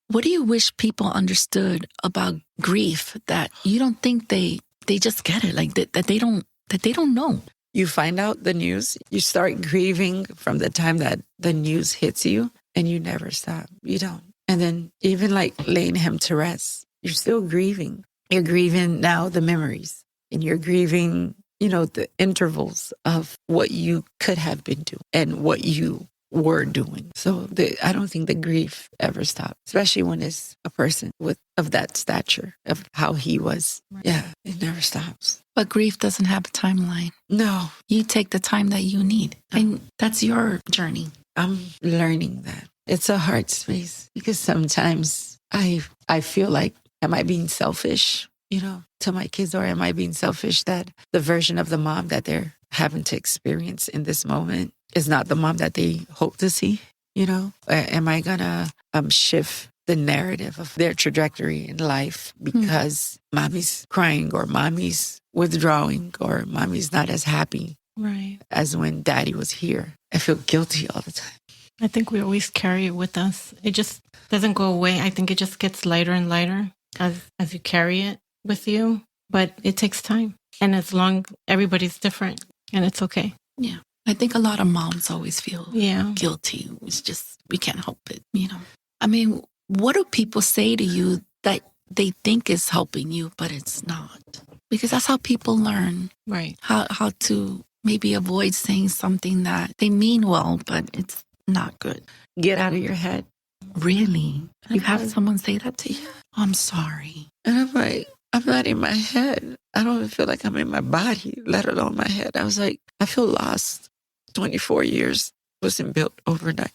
[SPEAKER 1] What do you wish people understood about grief that you don't think they just get it, like that they don't know?
[SPEAKER 5] You find out the news, you start grieving from the time that the news hits you, and you never stop. You don't. And then even like laying him to rest, you're still grieving. You're grieving now the memories, and you're grieving, you know, the intervals of what you could have been doing and what you were doing. So I don't think the grief ever stops, especially when it's a person of that stature, of how he was. Yeah, it never stops.
[SPEAKER 1] But grief doesn't have a timeline.
[SPEAKER 5] No,
[SPEAKER 1] You take the time that you need. And that's your journey.
[SPEAKER 5] I'm learning that. It's a hard space because sometimes I feel like, am I being selfish, you know, to my kids, or am I being selfish that the version of the mom that they're having to experience in this moment is not the mom that they hope to see, you know? Or am I gonna shift the narrative of their trajectory in life because mommy's crying or mommy's withdrawing or mommy's not as happy
[SPEAKER 3] Right.
[SPEAKER 5] as when daddy was here? I feel guilty all the time.
[SPEAKER 3] I think we always carry it with us. It just doesn't go away. I think it just gets lighter and lighter as you carry it with you. But it takes time. And everybody's different, and it's okay.
[SPEAKER 1] Yeah. I think a lot of moms always feel
[SPEAKER 3] Yeah.
[SPEAKER 1] guilty. It's just, we can't help it, you know? I mean, what do people say to you that they think is helping you, but it's not? Because that's how people learn
[SPEAKER 3] Right.
[SPEAKER 1] how to maybe avoid saying something that they mean well, but it's not good.
[SPEAKER 5] Get out of your head.
[SPEAKER 1] Really? You have someone say that to you? I'm sorry.
[SPEAKER 5] And I'm like, I'm not in my head. I don't even feel like I'm in my body, let alone my head. I was like, I feel lost. 24 years wasn't built overnight.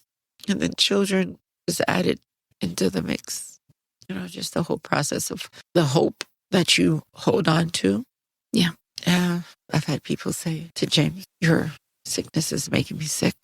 [SPEAKER 5] And then children was added into the mix. You know, just the whole process of the hope that you hold on to.
[SPEAKER 1] Yeah.
[SPEAKER 5] I've had people say to James, your sickness is making me sick.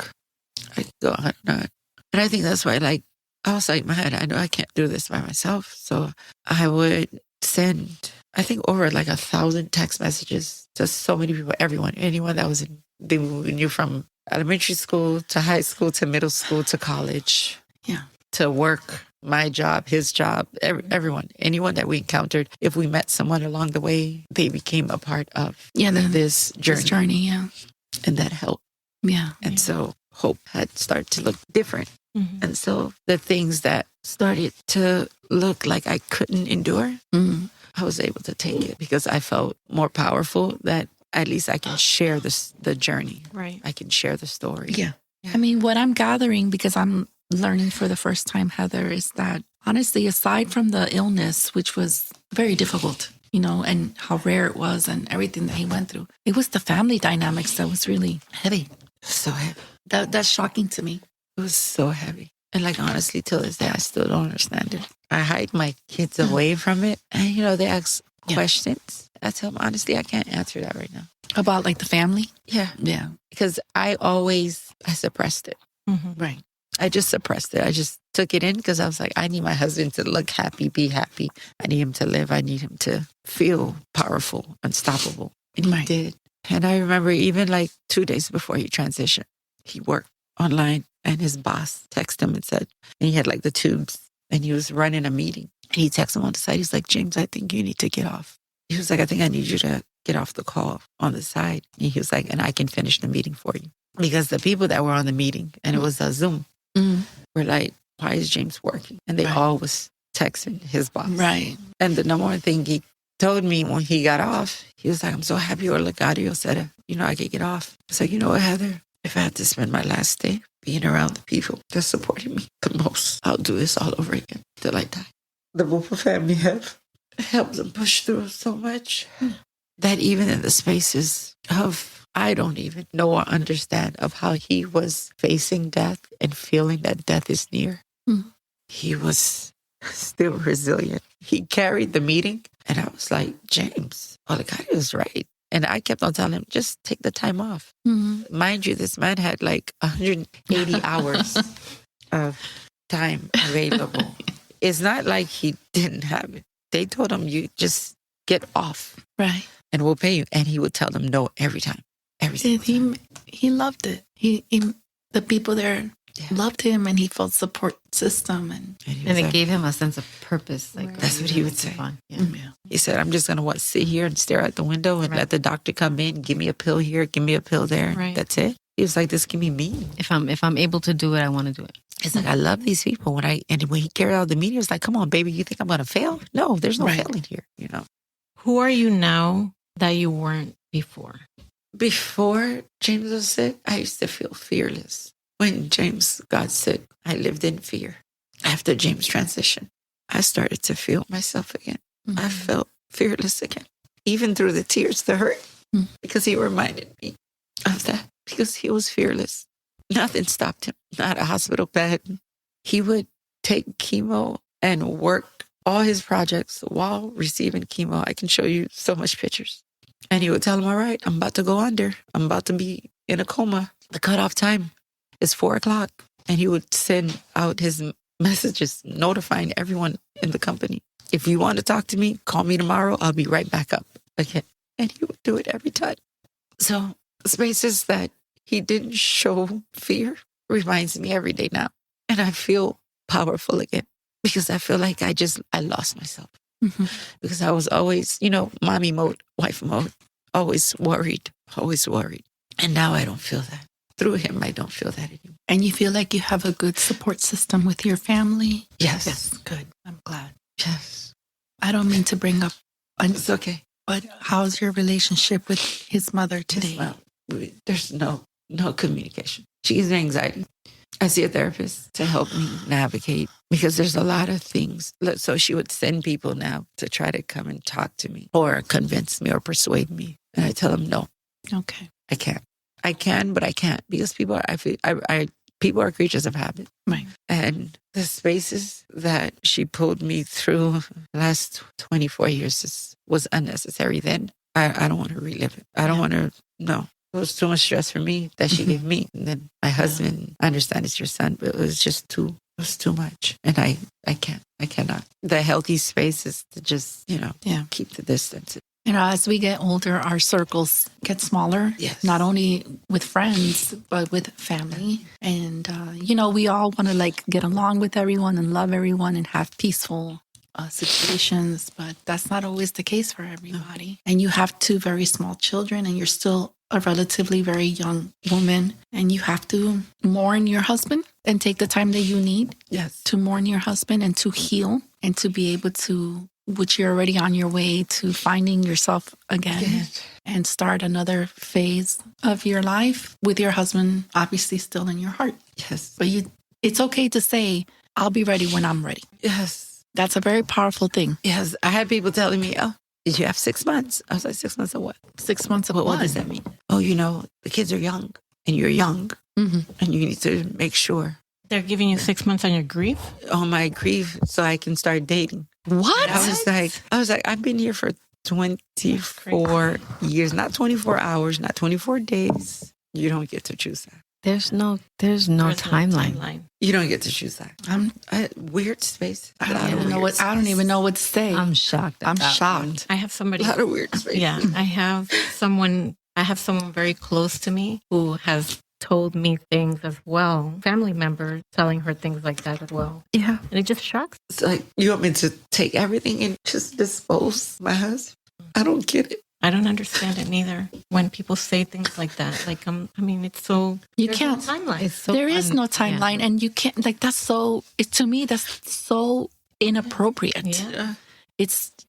[SPEAKER 5] I go on and on. And I think that's why, like, I was like, man, I know I can't do this by myself. So I would send, I think, over like 1,000 text messages to so many people, anyone that was they knew from elementary school to high school to middle school to college.
[SPEAKER 4] Yeah.
[SPEAKER 5] To work, my job, his job, everyone, anyone that we encountered. If we met someone along the way, they became a part of this journey.
[SPEAKER 4] This journey, yeah.
[SPEAKER 5] And that helped.
[SPEAKER 4] Yeah.
[SPEAKER 5] And so hope had started to look different.
[SPEAKER 3] Mm-hmm.
[SPEAKER 5] And so the things that started to look like I couldn't endure, I was able to take it because I felt more powerful that at least I can share the journey.
[SPEAKER 3] Right.
[SPEAKER 5] I can share the story.
[SPEAKER 4] Yeah.
[SPEAKER 1] I mean, what I'm gathering, because I'm learning for the first time, Heather, is that honestly, aside from the illness, which was very difficult, and how rare it was and everything that he went through, it was the family dynamics that was really heavy.
[SPEAKER 5] So heavy.
[SPEAKER 1] That's shocking to me.
[SPEAKER 5] It was so heavy. And like, honestly, till this day, I still don't understand it. I hide my kids away from it. And, they ask questions. I tell them, honestly, I can't answer that right now.
[SPEAKER 1] About like the family?
[SPEAKER 5] Yeah.
[SPEAKER 1] Yeah.
[SPEAKER 5] Because I suppressed it.
[SPEAKER 3] Mm-hmm.
[SPEAKER 1] Right.
[SPEAKER 5] I just suppressed it. I just took it in because I was like, I need my husband to look happy, be happy. I need him to live. I need him to feel powerful, unstoppable. And he did. And I remember even like 2 days before he transitioned, he worked online and his boss texted him and said, and he had like the tubes and he was running a meeting. And he texted him on the side. He's like, James, I think you need to get off. He was like, I think I need you to get off the call on the side. And he was like, and I can finish the meeting for you. Because the people that were on the meeting, and it was a Zoom, were like, why is James working? And they all was texting his boss.
[SPEAKER 1] Right.
[SPEAKER 5] And the number one thing he told me when he got off, he was like, I'm so happy Olegario said, I could get off. It's like, you know what, Heather? If I had to spend my last day being around the people that supported me the most, I'll do this all over again till I die. The Bupa family have helped them push through so much that even in the spaces of, I don't even know or understand of how he was facing death and feeling that death is near, he was still resilient. He carried the meeting and I was like, James, Olegario is right. And I kept on telling him, just take the time off. Mind you, this man had like 180 hours of time available. It's not like he didn't have it. They told him, you just get off.
[SPEAKER 1] Right.
[SPEAKER 5] And we'll pay you. And he would tell them no every time. Every single time.
[SPEAKER 1] He loved it. He the people there loved him, and he felt support system, and
[SPEAKER 2] it gave him a sense of purpose. Like
[SPEAKER 5] that's what he would say.
[SPEAKER 2] Yeah.
[SPEAKER 5] He said, I'm just going to sit here and stare out the window and let the doctor come in, give me a pill here, give me a pill there.
[SPEAKER 3] Right.
[SPEAKER 5] That's it. He was like, this can be me.
[SPEAKER 2] If I'm able to do it, I want to do it.
[SPEAKER 5] It's like, I love these people. When he carried out the meeting, it was like, come on, baby, you think I'm going to fail? No, there's no failing here,
[SPEAKER 3] Who are you now that you weren't before?
[SPEAKER 5] Before James was sick, I used to feel fearless. When James got sick, I lived in fear. After James' transition, I started to feel myself again. I felt fearless again, even through the tears, the hurt, because he reminded me of that, because he was fearless. Nothing stopped him, not a hospital bed. He would take chemo and work all his projects while receiving chemo. I can show you so much pictures. And he would tell him, all right, I'm about to go under. I'm about to be in a coma. The cutoff time is 4:00. And he would send out his messages notifying everyone in the company. If you want to talk to me, call me tomorrow. I'll be right back up again. And he would do it every time. So spaces that he didn't show fear reminds me every day now. And I feel powerful again because I feel like I lost myself. Because I was always, mommy mode, wife mode, always worried. And now I don't feel that. Through him, I don't feel that anymore.
[SPEAKER 1] And you feel like you have a good support system with your family?
[SPEAKER 5] Yes.
[SPEAKER 1] Yes, good. I'm glad.
[SPEAKER 5] Yes.
[SPEAKER 1] I don't mean to bring up,
[SPEAKER 5] It's okay.
[SPEAKER 1] but how's your relationship with his mother today?
[SPEAKER 5] Well, there's no communication. She's anxiety. I see a therapist to help me navigate because there's a lot of things. So she would send people now to try to come and talk to me or convince me or persuade me. And I tell them, no,
[SPEAKER 1] Okay.
[SPEAKER 5] I can't. I can, but I can't because people are creatures of habit.
[SPEAKER 1] Right.
[SPEAKER 5] And the spaces that she pulled me through the last 24 years was unnecessary then. I don't want to relive it. I don't want to, no. It was too much stress for me that she gave me. And then my husband, I understand it's your son, but it was just too much. And I cannot. The healthy space is to just, keep the distance.
[SPEAKER 1] As we get older, our circles get smaller,
[SPEAKER 5] Yes.
[SPEAKER 1] not only with friends, but with family. And, we all want to like get along with everyone and love everyone and have peaceful situations, but that's not always the case for everybody. And you have two very small children and you're still a relatively very young woman and you have to mourn your husband and take the time that you need
[SPEAKER 5] Yes.
[SPEAKER 1] to mourn your husband and to heal and to be able to, which you're already on your way to finding yourself again
[SPEAKER 5] Yes.
[SPEAKER 1] and start another phase of your life with your husband obviously still in your heart.
[SPEAKER 5] Yes.
[SPEAKER 1] But it's okay to say, I'll be ready when I'm ready.
[SPEAKER 5] Yes.
[SPEAKER 1] That's a very powerful thing.
[SPEAKER 5] Yes. I had people telling me, oh, did you have 6 months? I was like, 6 months of what?
[SPEAKER 1] 6 months of
[SPEAKER 5] What does that mean? Oh, the kids are young and you're young
[SPEAKER 1] Mhm.
[SPEAKER 5] and you need to make sure
[SPEAKER 3] They're giving you 6 months on your grief.
[SPEAKER 5] on my grief so I can start dating.
[SPEAKER 1] What?
[SPEAKER 5] I was like, I've been here for 24 years, not 24 hours, not 24 days. You don't get to choose that.
[SPEAKER 2] There's no
[SPEAKER 3] There's no
[SPEAKER 2] timeline.
[SPEAKER 5] You don't get to choose that. Weird space.
[SPEAKER 1] I don't even know what to say.
[SPEAKER 2] I'm shocked.
[SPEAKER 1] I'm shocked.
[SPEAKER 3] I have somebody.
[SPEAKER 5] A lot of weird space.
[SPEAKER 3] Yeah, I have someone very close to me who has told me things as well. Family member telling her things like that as well.
[SPEAKER 5] Yeah.
[SPEAKER 3] And it just shocks.
[SPEAKER 5] It's like, you want me to take everything and just dispose my husband? I don't get it.
[SPEAKER 3] I don't understand it neither. When people say things like that, like it's so
[SPEAKER 1] You
[SPEAKER 3] there's
[SPEAKER 1] can't.
[SPEAKER 3] no timeline.
[SPEAKER 2] It's so
[SPEAKER 1] There is no
[SPEAKER 2] yeah.
[SPEAKER 1] timeline, and you can't. Like to me, that's so inappropriate.
[SPEAKER 3] Yeah,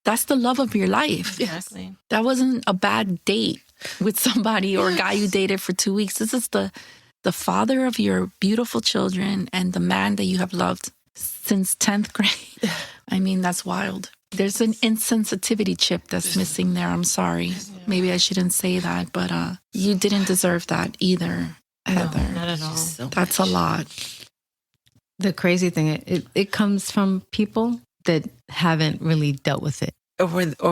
[SPEAKER 1] That's the love of your life.
[SPEAKER 3] exactly.
[SPEAKER 1] That wasn't a bad date with somebody or a guy you dated for 2 weeks. This is the father of your beautiful children and the man that you have loved since 10th grade. I mean, that's wild. There's an insensitivity chip that's missing there. I'm sorry. Maybe I shouldn't say that, but you didn't deserve that either, Heather.
[SPEAKER 3] No, not at all.
[SPEAKER 5] So
[SPEAKER 1] That's
[SPEAKER 5] much.
[SPEAKER 1] a lot.
[SPEAKER 2] The crazy thing, it comes from people that haven't really dealt with it.
[SPEAKER 5] Or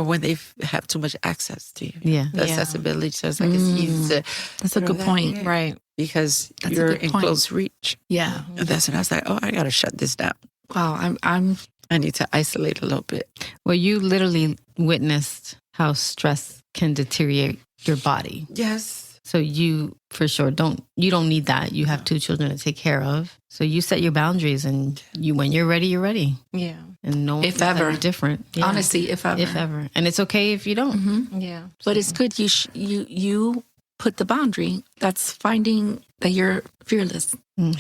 [SPEAKER 5] when they have too much access to you.
[SPEAKER 2] Yeah.
[SPEAKER 5] The
[SPEAKER 3] Yeah.
[SPEAKER 5] accessibility. So it's like it's easy to
[SPEAKER 1] That's a
[SPEAKER 5] throw
[SPEAKER 1] good
[SPEAKER 5] that
[SPEAKER 1] point.
[SPEAKER 5] in
[SPEAKER 3] Right.
[SPEAKER 5] because
[SPEAKER 1] That's a
[SPEAKER 5] you're
[SPEAKER 1] good
[SPEAKER 5] in
[SPEAKER 1] point.
[SPEAKER 5] close reach.
[SPEAKER 1] Yeah.
[SPEAKER 5] And that's when I was like, oh, I got to shut this down.
[SPEAKER 1] Wow. I'm
[SPEAKER 5] I need to isolate a little bit.
[SPEAKER 2] Well, you literally witnessed how stress can deteriorate your body.
[SPEAKER 5] Yes.
[SPEAKER 2] So you, for sure, don't need that. You have 2 children to take care of. So you set your boundaries, and when you're ready, you're ready.
[SPEAKER 3] Yeah.
[SPEAKER 2] And no one
[SPEAKER 1] If
[SPEAKER 2] can tell
[SPEAKER 1] ever.
[SPEAKER 2] you different. Yeah.
[SPEAKER 1] honestly, if ever.
[SPEAKER 2] if ever, and it's okay if you don't.
[SPEAKER 1] Mhm.
[SPEAKER 3] Yeah.
[SPEAKER 1] But it's good you put the boundary. That's finding that you're fearless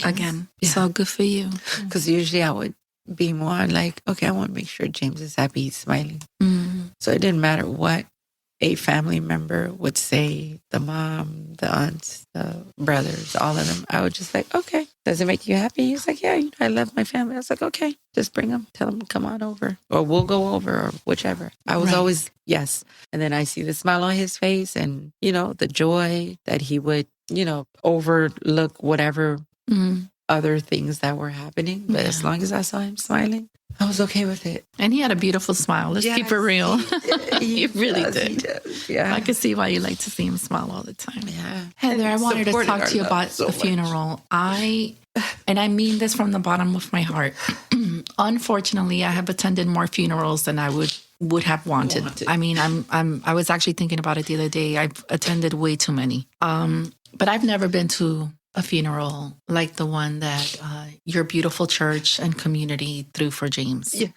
[SPEAKER 1] again.
[SPEAKER 5] Yeah.
[SPEAKER 1] So good for you.
[SPEAKER 5] Because usually I would be more like, okay, I want to make sure James is happy, he's smiling.
[SPEAKER 1] Mm.
[SPEAKER 5] So it didn't matter what a family member would say, the mom, the aunts, the brothers, all of them. I would just like, okay, does it make you happy? He was like, yeah, I love my family. I was like, okay, just bring them, tell them, come on over, or we'll go over, or whichever. I was
[SPEAKER 1] Right.
[SPEAKER 5] always, yes. And then I see the smile on his face and, the joy that he would, overlook whatever
[SPEAKER 1] Mm.
[SPEAKER 5] other things that were happening. But as long as I saw him smiling, I was okay with it.
[SPEAKER 1] And he had a beautiful smile. Let's keep it real.
[SPEAKER 5] He
[SPEAKER 1] really
[SPEAKER 5] does,
[SPEAKER 1] did.
[SPEAKER 5] He does. Yeah.
[SPEAKER 1] I could see why you like to see him smile all the time.
[SPEAKER 5] Yeah.
[SPEAKER 1] Heather, I
[SPEAKER 5] And
[SPEAKER 1] wanted to
[SPEAKER 5] supported
[SPEAKER 1] talk
[SPEAKER 5] our
[SPEAKER 1] to you
[SPEAKER 5] love
[SPEAKER 1] about
[SPEAKER 5] so
[SPEAKER 1] the
[SPEAKER 5] much.
[SPEAKER 1] funeral. And I mean this from the bottom of my heart. Unfortunately, I have attended more funerals than I would have wanted. I mean, I was actually thinking about it the other day. I've attended way too many. But I've never been to a funeral like the one that your beautiful church and community threw for James.
[SPEAKER 5] Yes.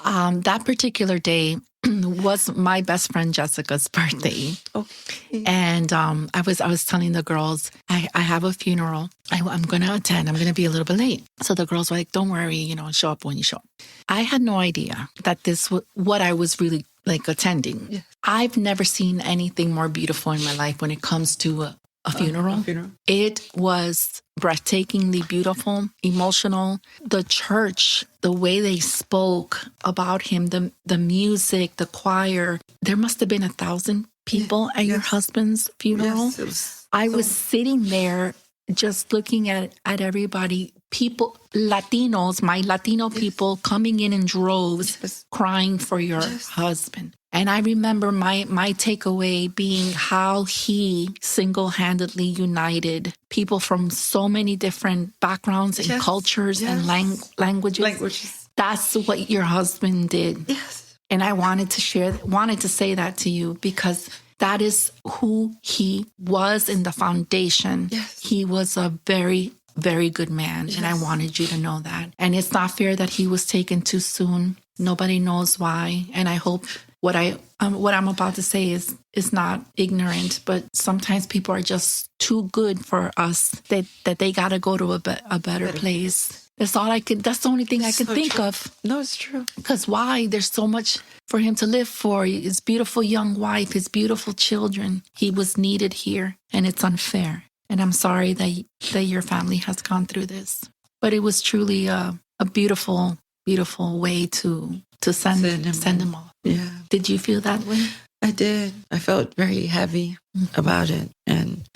[SPEAKER 1] That particular day was my best friend Jessica's birthday.
[SPEAKER 5] Okay.
[SPEAKER 1] And I was telling the girls, I have a funeral. I'm going to attend. I'm going to be a little bit late. So the girls were like, don't worry, show up when you show up. I had no idea that this was what I was really like attending.
[SPEAKER 5] Yes.
[SPEAKER 1] I've never seen anything more beautiful in my life when it comes to a funeral. It was breathtakingly beautiful, emotional. The church, the way they spoke about him, the music, the choir. There must have been 1,000 people at your
[SPEAKER 5] Yes.
[SPEAKER 1] husband's funeral.
[SPEAKER 5] Yes, it was
[SPEAKER 1] I
[SPEAKER 5] so-
[SPEAKER 1] was sitting there just looking at everybody, people, Latinos, my Latino people coming in droves,
[SPEAKER 5] Yes.
[SPEAKER 1] crying for your
[SPEAKER 5] Yes.
[SPEAKER 1] husband. And I remember my takeaway being how he single-handedly united people from so many different backgrounds and
[SPEAKER 5] Yes.
[SPEAKER 1] cultures and
[SPEAKER 5] Yes.
[SPEAKER 1] languages.
[SPEAKER 5] languages.
[SPEAKER 1] That's what your husband did.
[SPEAKER 5] Yes.
[SPEAKER 1] And I wanted to say that to you because that is who he was in the foundation.
[SPEAKER 4] Yes.
[SPEAKER 1] He was a very, very good man. And I wanted you to know that. And it's not fair that he was taken too soon. Nobody knows why. And I hope what I'm about to say is not ignorant, but sometimes people are just too good for us that they got to go to a better place. That's the only thing I could think of.
[SPEAKER 4] No, it's true.
[SPEAKER 1] Because why? There's so much for him to live for. His beautiful young wife, his beautiful children. He was needed here, and it's unfair. And I'm sorry that your family has gone through this. But it was truly a beautiful, beautiful way to send him off.
[SPEAKER 4] Yeah.
[SPEAKER 1] Did you feel that way?
[SPEAKER 4] I did. I felt very heavy about it.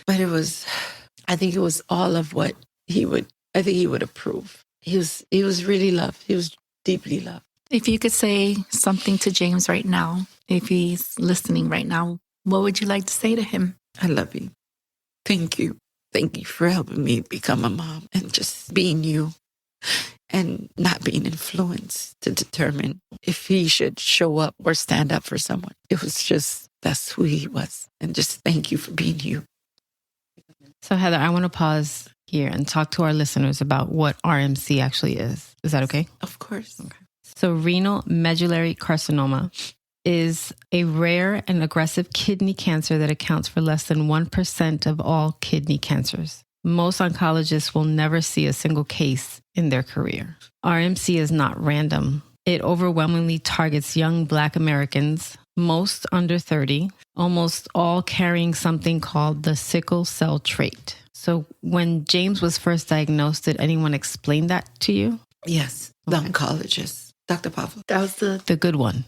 [SPEAKER 4] But I think it was all of what he would approve. He was really loved. He was deeply loved.
[SPEAKER 1] If you could say something to James right now, if he's listening right now, what would you like to say to him?
[SPEAKER 4] I love you. Thank you. Thank you for helping me become a mom and just being you and not being influenced to determine if he should show up or stand up for someone. It was just, that's who he was. And just thank you for being you.
[SPEAKER 2] So Heather, I want to pause here and talk to our listeners about what RMC actually is. Is that okay?
[SPEAKER 4] Of course.
[SPEAKER 2] Okay. So renal medullary carcinoma is a rare and aggressive kidney cancer that accounts for less than 1% of all kidney cancers. Most oncologists will never see a single case in their career. RMC is not random. It overwhelmingly targets young Black Americans, most under 30, almost all carrying something called the sickle cell trait. So when James was first diagnosed, did anyone explain that to you?
[SPEAKER 4] Yes. The oncologist, Dr. Pavel.
[SPEAKER 1] That was
[SPEAKER 2] The good one.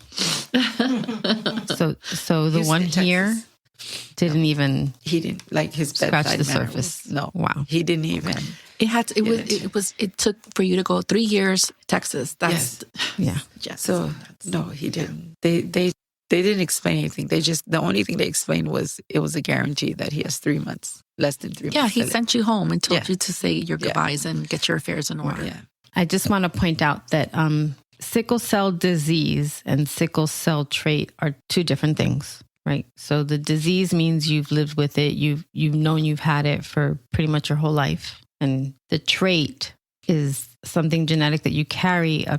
[SPEAKER 2] So the one here didn't even
[SPEAKER 4] he didn't like his
[SPEAKER 2] scratch
[SPEAKER 4] bedside
[SPEAKER 2] the
[SPEAKER 4] manner
[SPEAKER 2] surface.
[SPEAKER 4] was- no.
[SPEAKER 2] Wow.
[SPEAKER 4] He didn't even.
[SPEAKER 1] it took for you to go 3 years, Texas. That's
[SPEAKER 2] Yeah.
[SPEAKER 1] yes.
[SPEAKER 4] So no, he didn't. They didn't explain anything. The only thing they explained was it was a guarantee that he has 3 months, less than 3 months.
[SPEAKER 1] Yeah, he
[SPEAKER 4] to live.
[SPEAKER 1] sent you home and told
[SPEAKER 4] Yeah.
[SPEAKER 1] you to say your
[SPEAKER 4] Yeah.
[SPEAKER 1] goodbyes and get your affairs in order.
[SPEAKER 4] Yeah.
[SPEAKER 2] I just want to point out that sickle cell disease and sickle cell trait are two different things, right? So the disease means you've lived with it, you've known you've had it for pretty much your whole life, and the trait is something genetic that you carry a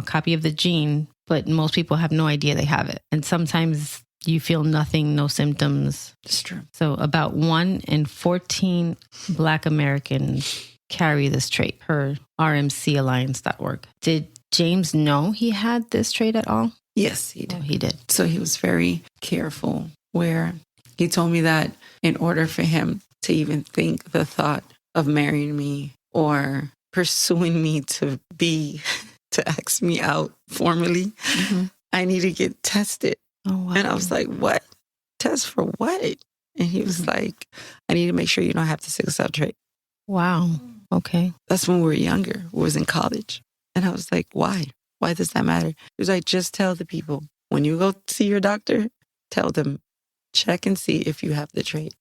[SPEAKER 2] copy of the gene, but most people have no idea they have it, and sometimes you feel nothing, no symptoms.
[SPEAKER 4] It's true.
[SPEAKER 2] So about 1 in 14 Black Americans carry this trait per rmcalliance.org. Did James know he had this trait at all?
[SPEAKER 4] Yes, he did.
[SPEAKER 2] Oh, he did.
[SPEAKER 4] So he was very careful where he told me that in order for him to even think the thought of marrying me or pursuing me to ask me out formally, I need to get tested.
[SPEAKER 2] Oh, wow.
[SPEAKER 4] And I was like, what? Test for what? And he was like, I need to make sure you don't have the sickle cell trait.
[SPEAKER 2] Wow. Okay.
[SPEAKER 4] That's when we were younger. We was in college. And I was like, why? Why does that matter? He was like, just tell the people, when you go see your doctor, tell them, check and see if you have the trait.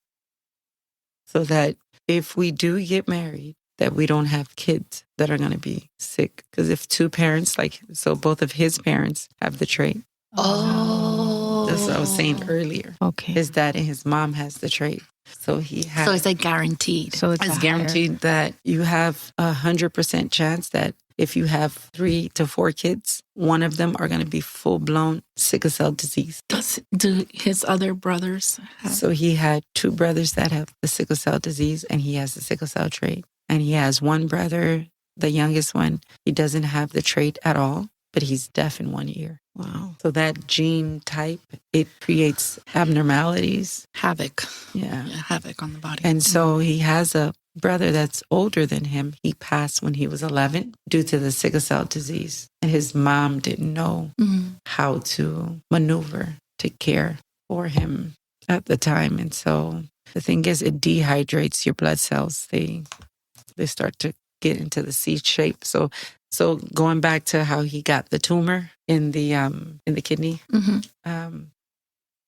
[SPEAKER 4] So that if we do get married, that we don't have kids that are going to be sick. Because if two parents, so both of his parents have the trait. That's what I was saying earlier.
[SPEAKER 2] Okay.
[SPEAKER 4] His dad and his mom has the trait. So
[SPEAKER 1] So it's like guaranteed.
[SPEAKER 2] So
[SPEAKER 4] it's guaranteed that you have 100% chance that if you have 3 to 4 kids, one of them are going to be full-blown sickle cell disease.
[SPEAKER 1] Do his other brothers have?
[SPEAKER 4] So he had 2 brothers that have the sickle cell disease, and he has the sickle cell trait. And he has one brother, the youngest one, he doesn't have the trait at all, but he's deaf in one ear.
[SPEAKER 2] Wow.
[SPEAKER 4] So that gene type, it creates abnormalities.
[SPEAKER 1] Havoc.
[SPEAKER 4] Yeah.
[SPEAKER 1] Havoc on the body.
[SPEAKER 4] And so he has a brother that's older than him. He passed when he was 11 due to the sickle cell disease. And his mom didn't know how to maneuver to care for him at the time. And so the thing is, it dehydrates your blood cells. They start to get into the C shape. So going back to how he got the tumor in the kidney,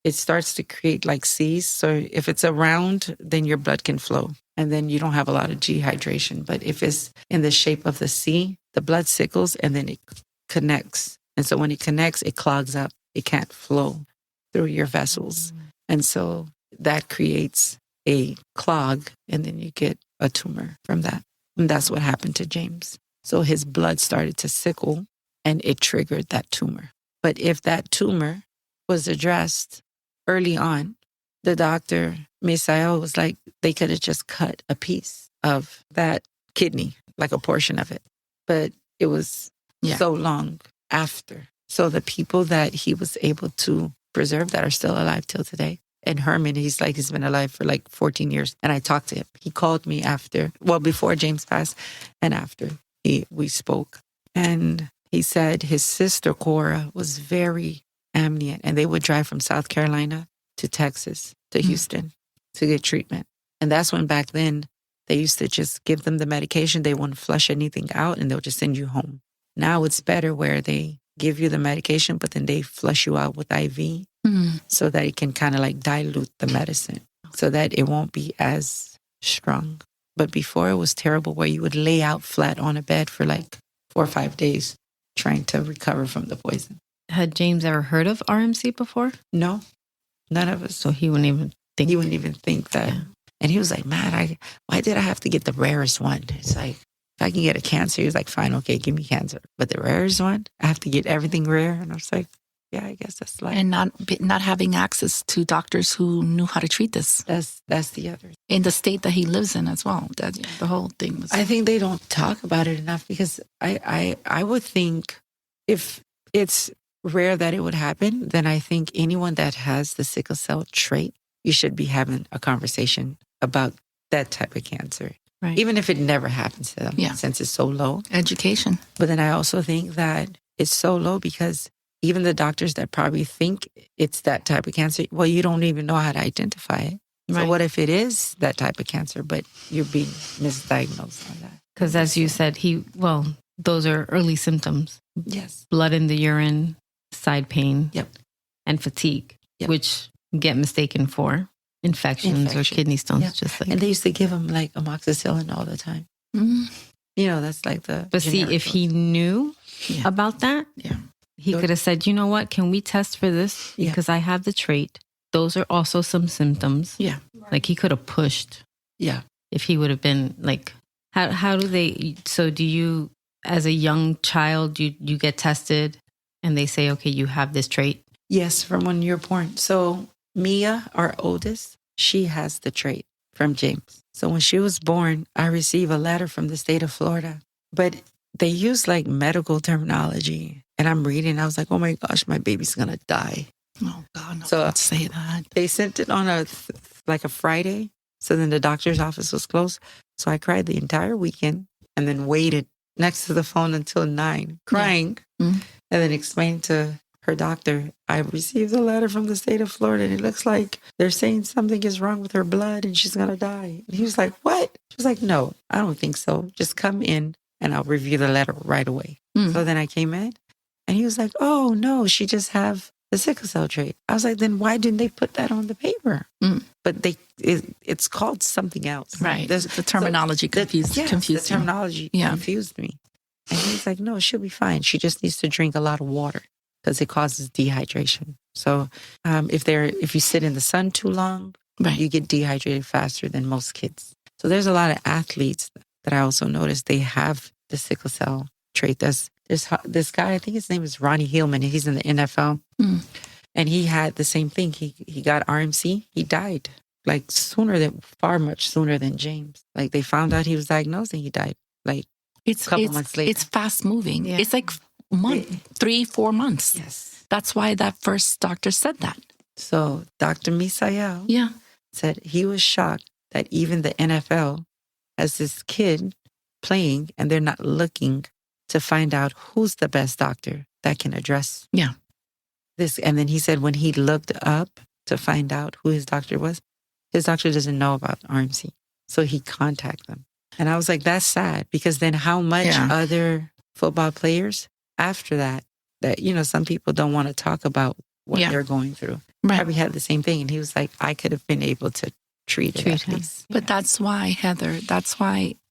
[SPEAKER 4] it starts to create like C's. So if it's around, then your blood can flow, and then you don't have a lot of dehydration. But if it's in the shape of the C, the blood sickles, and then it connects. And so when it connects, it clogs up.
[SPEAKER 5] it can't flow through your vessels. And so that creates a clog, and then you get a tumor from that. And that's what happened to James. So his blood started to sickle, and it triggered that tumor. But if that tumor was addressed early on, the doctor, Misael, was like, they could have just cut a piece of that kidney, like a portion of it. But it was so long after. So the people that he was able to preserve that are still alive till today. And Herman, he's been alive for like 14 years. And I talked to him. He called me before James passed and after we spoke. And he said his sister, Cora, was very amnient. And they would drive from South Carolina to Texas, to Houston, to get treatment. And that's when back then they used to just give them the medication. They wouldn't flush anything out and they'll just send you home. Now it's better where they give you the medication, but then they flush you out with IV so that it can kind of like dilute the medicine so that it won't be as strong. But before it was terrible where you would lay out flat on a bed for like 4 or 5 days trying to recover from the poison.
[SPEAKER 2] Had James ever heard of RMC before?
[SPEAKER 5] No, none of us.
[SPEAKER 2] So he wouldn't even think.
[SPEAKER 5] He wouldn't even think that. Yeah. And he was like, man, why did I have to get the rarest one? It's like, if I can get a cancer, he was like, fine, okay, give me cancer. But the rarest one, I have to get everything rare. And I was like, yeah, I guess that's life.
[SPEAKER 1] And not having access to doctors who knew how to treat this.
[SPEAKER 5] That's the other.
[SPEAKER 1] In the state that he lives in as well. That the whole thing was.
[SPEAKER 5] I think they don't talk about it enough because I would think if it's rare that it would happen, then I think anyone that has the sickle cell trait, you should be having a conversation about that type of cancer.
[SPEAKER 2] Right.
[SPEAKER 5] Even if it never happens to them, since it's so low.
[SPEAKER 1] Education.
[SPEAKER 5] But then I also think that it's so low because even the doctors that probably think it's that type of cancer, well, you don't even know how to identify it. Right. So what if it is that type of cancer, but you're being misdiagnosed on that?
[SPEAKER 2] Because as you said, those are early symptoms.
[SPEAKER 5] Yes.
[SPEAKER 2] Blood in the urine, side pain, and fatigue, which get mistaken for infections or kidney stones. Just like,
[SPEAKER 5] and they used to give him like amoxicillin all the time. Mm-hmm. You know, that's like the.
[SPEAKER 2] But see, if he knew about that, he could have said, you know what, can we test for this? Because I have the trait. Those are also some symptoms. Yeah. Like he could have pushed. Yeah. If he would have been like, how do they, so do you, as a young child, you get tested and they say, okay, you have this trait?
[SPEAKER 5] Yes, from when you're born. So Mia, our oldest, she has the trait from James. So when she was born, I received a letter from the state of Florida. But they use like medical terminology. And I'm reading, I was like, oh my gosh, my baby's going to die.
[SPEAKER 1] Oh God, no,
[SPEAKER 5] so
[SPEAKER 1] don't say that.
[SPEAKER 5] They sent it on a Friday. So then the doctor's office was closed. So I cried the entire weekend and then waited next to the phone until 9, crying. And then explained to her doctor, I received a letter from the state of Florida and it looks like they're saying something is wrong with her blood and she's going to die. And he was like, what? She was like, no, I don't think so. Just come in and I'll review the letter right away. So then I came in and he was like, oh no, she just have the sickle cell trait. I was like, then why didn't they put that on the paper? But it's called something else.
[SPEAKER 1] Right. The terminology confused
[SPEAKER 5] the terminology confused me. And he was like, no, she'll be fine. She just needs to drink a lot of water because it causes dehydration. So if you sit in the sun too long, you get dehydrated faster than most kids. So there's a lot of athletes that I also noticed they have the sickle cell trait. There's this guy, I think his name is Ronnie Hillman, and he's in the NFL. And he had the same thing. He got RMC. He died like far much sooner than James. Like they found out he was diagnosed and he died like a couple months later.
[SPEAKER 1] It's fast moving. Yeah. It's like 3-4 months.
[SPEAKER 5] Yes.
[SPEAKER 1] That's why that first doctor said that.
[SPEAKER 5] So Dr. Misael said he was shocked that even the NFL has this kid playing and they're not looking to find out who's the best doctor that can address this. And then he said when he looked up to find out who his doctor was, his doctor doesn't know about RMC. So he contacted them. And I was like, that's sad because then how much other football players after that, some people don't want to talk about what they're going through. Probably had the same thing. And he was like, I could have been able to treat it at least.
[SPEAKER 1] But that's why, Heather,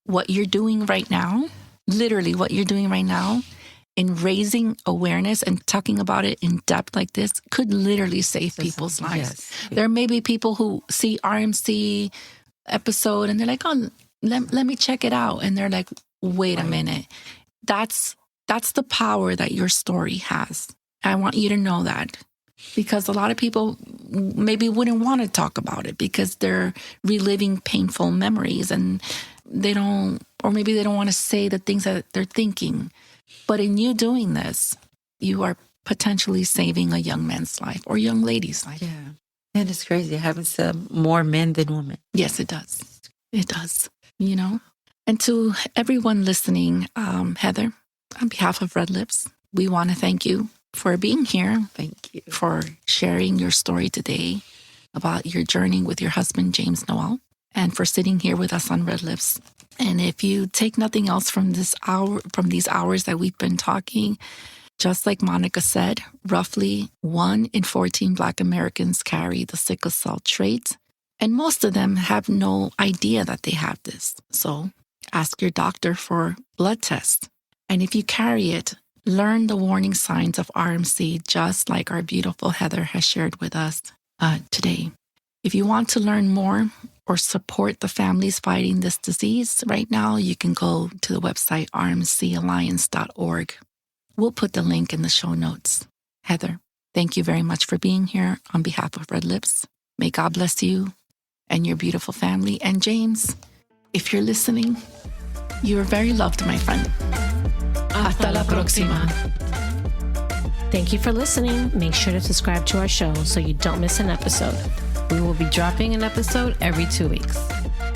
[SPEAKER 1] what you're doing right now, literally what you're doing right now, in raising awareness and talking about it in depth like this could literally save people's lives.
[SPEAKER 5] Yes.
[SPEAKER 1] There may be people who see RMC episode and they're like, oh, let me check it out. And they're like, wait a minute. That's the power that your story has. I want you to know that, because a lot of people maybe wouldn't want to talk about it because they're reliving painful memories and they don't want to say the things that they're thinking. But in you doing this, you are potentially saving a young man's life or young lady's life.
[SPEAKER 5] Yeah. And it's crazy. It happens to more men than women.
[SPEAKER 1] Yes, it does. It does, you know? And to everyone listening, Heather, on behalf of Red Lips, we want to thank you for being here.
[SPEAKER 5] Thank you.
[SPEAKER 1] For sharing your story today about your journey with your husband, James Noel, and for sitting here with us on Red Lips. And if you take nothing else from these hours that we've been talking, just like Monica said, roughly 1 in 14 Black Americans carry the sickle cell trait, and most of them have no idea that they have this. So ask your doctor for blood tests. And if you carry it, learn the warning signs of RMC, just like our beautiful Heather has shared with us today. If you want to learn more or support the families fighting this disease right now, you can go to the website rmcalliance.org. We'll put the link in the show notes. Heather, thank you very much for being here on behalf of Red Lips. May God bless you and your beautiful family. And James, if you're listening, you are very loved, my friend. Hasta la próxima.
[SPEAKER 6] Thank you for listening. Make sure to subscribe to our show so you don't miss an episode.
[SPEAKER 2] We will be dropping an episode every 2 weeks.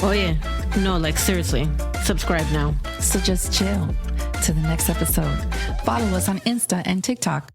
[SPEAKER 3] Oh, yeah. No, like seriously. Subscribe now.
[SPEAKER 1] So just chill to the next episode. Follow us on Insta and TikTok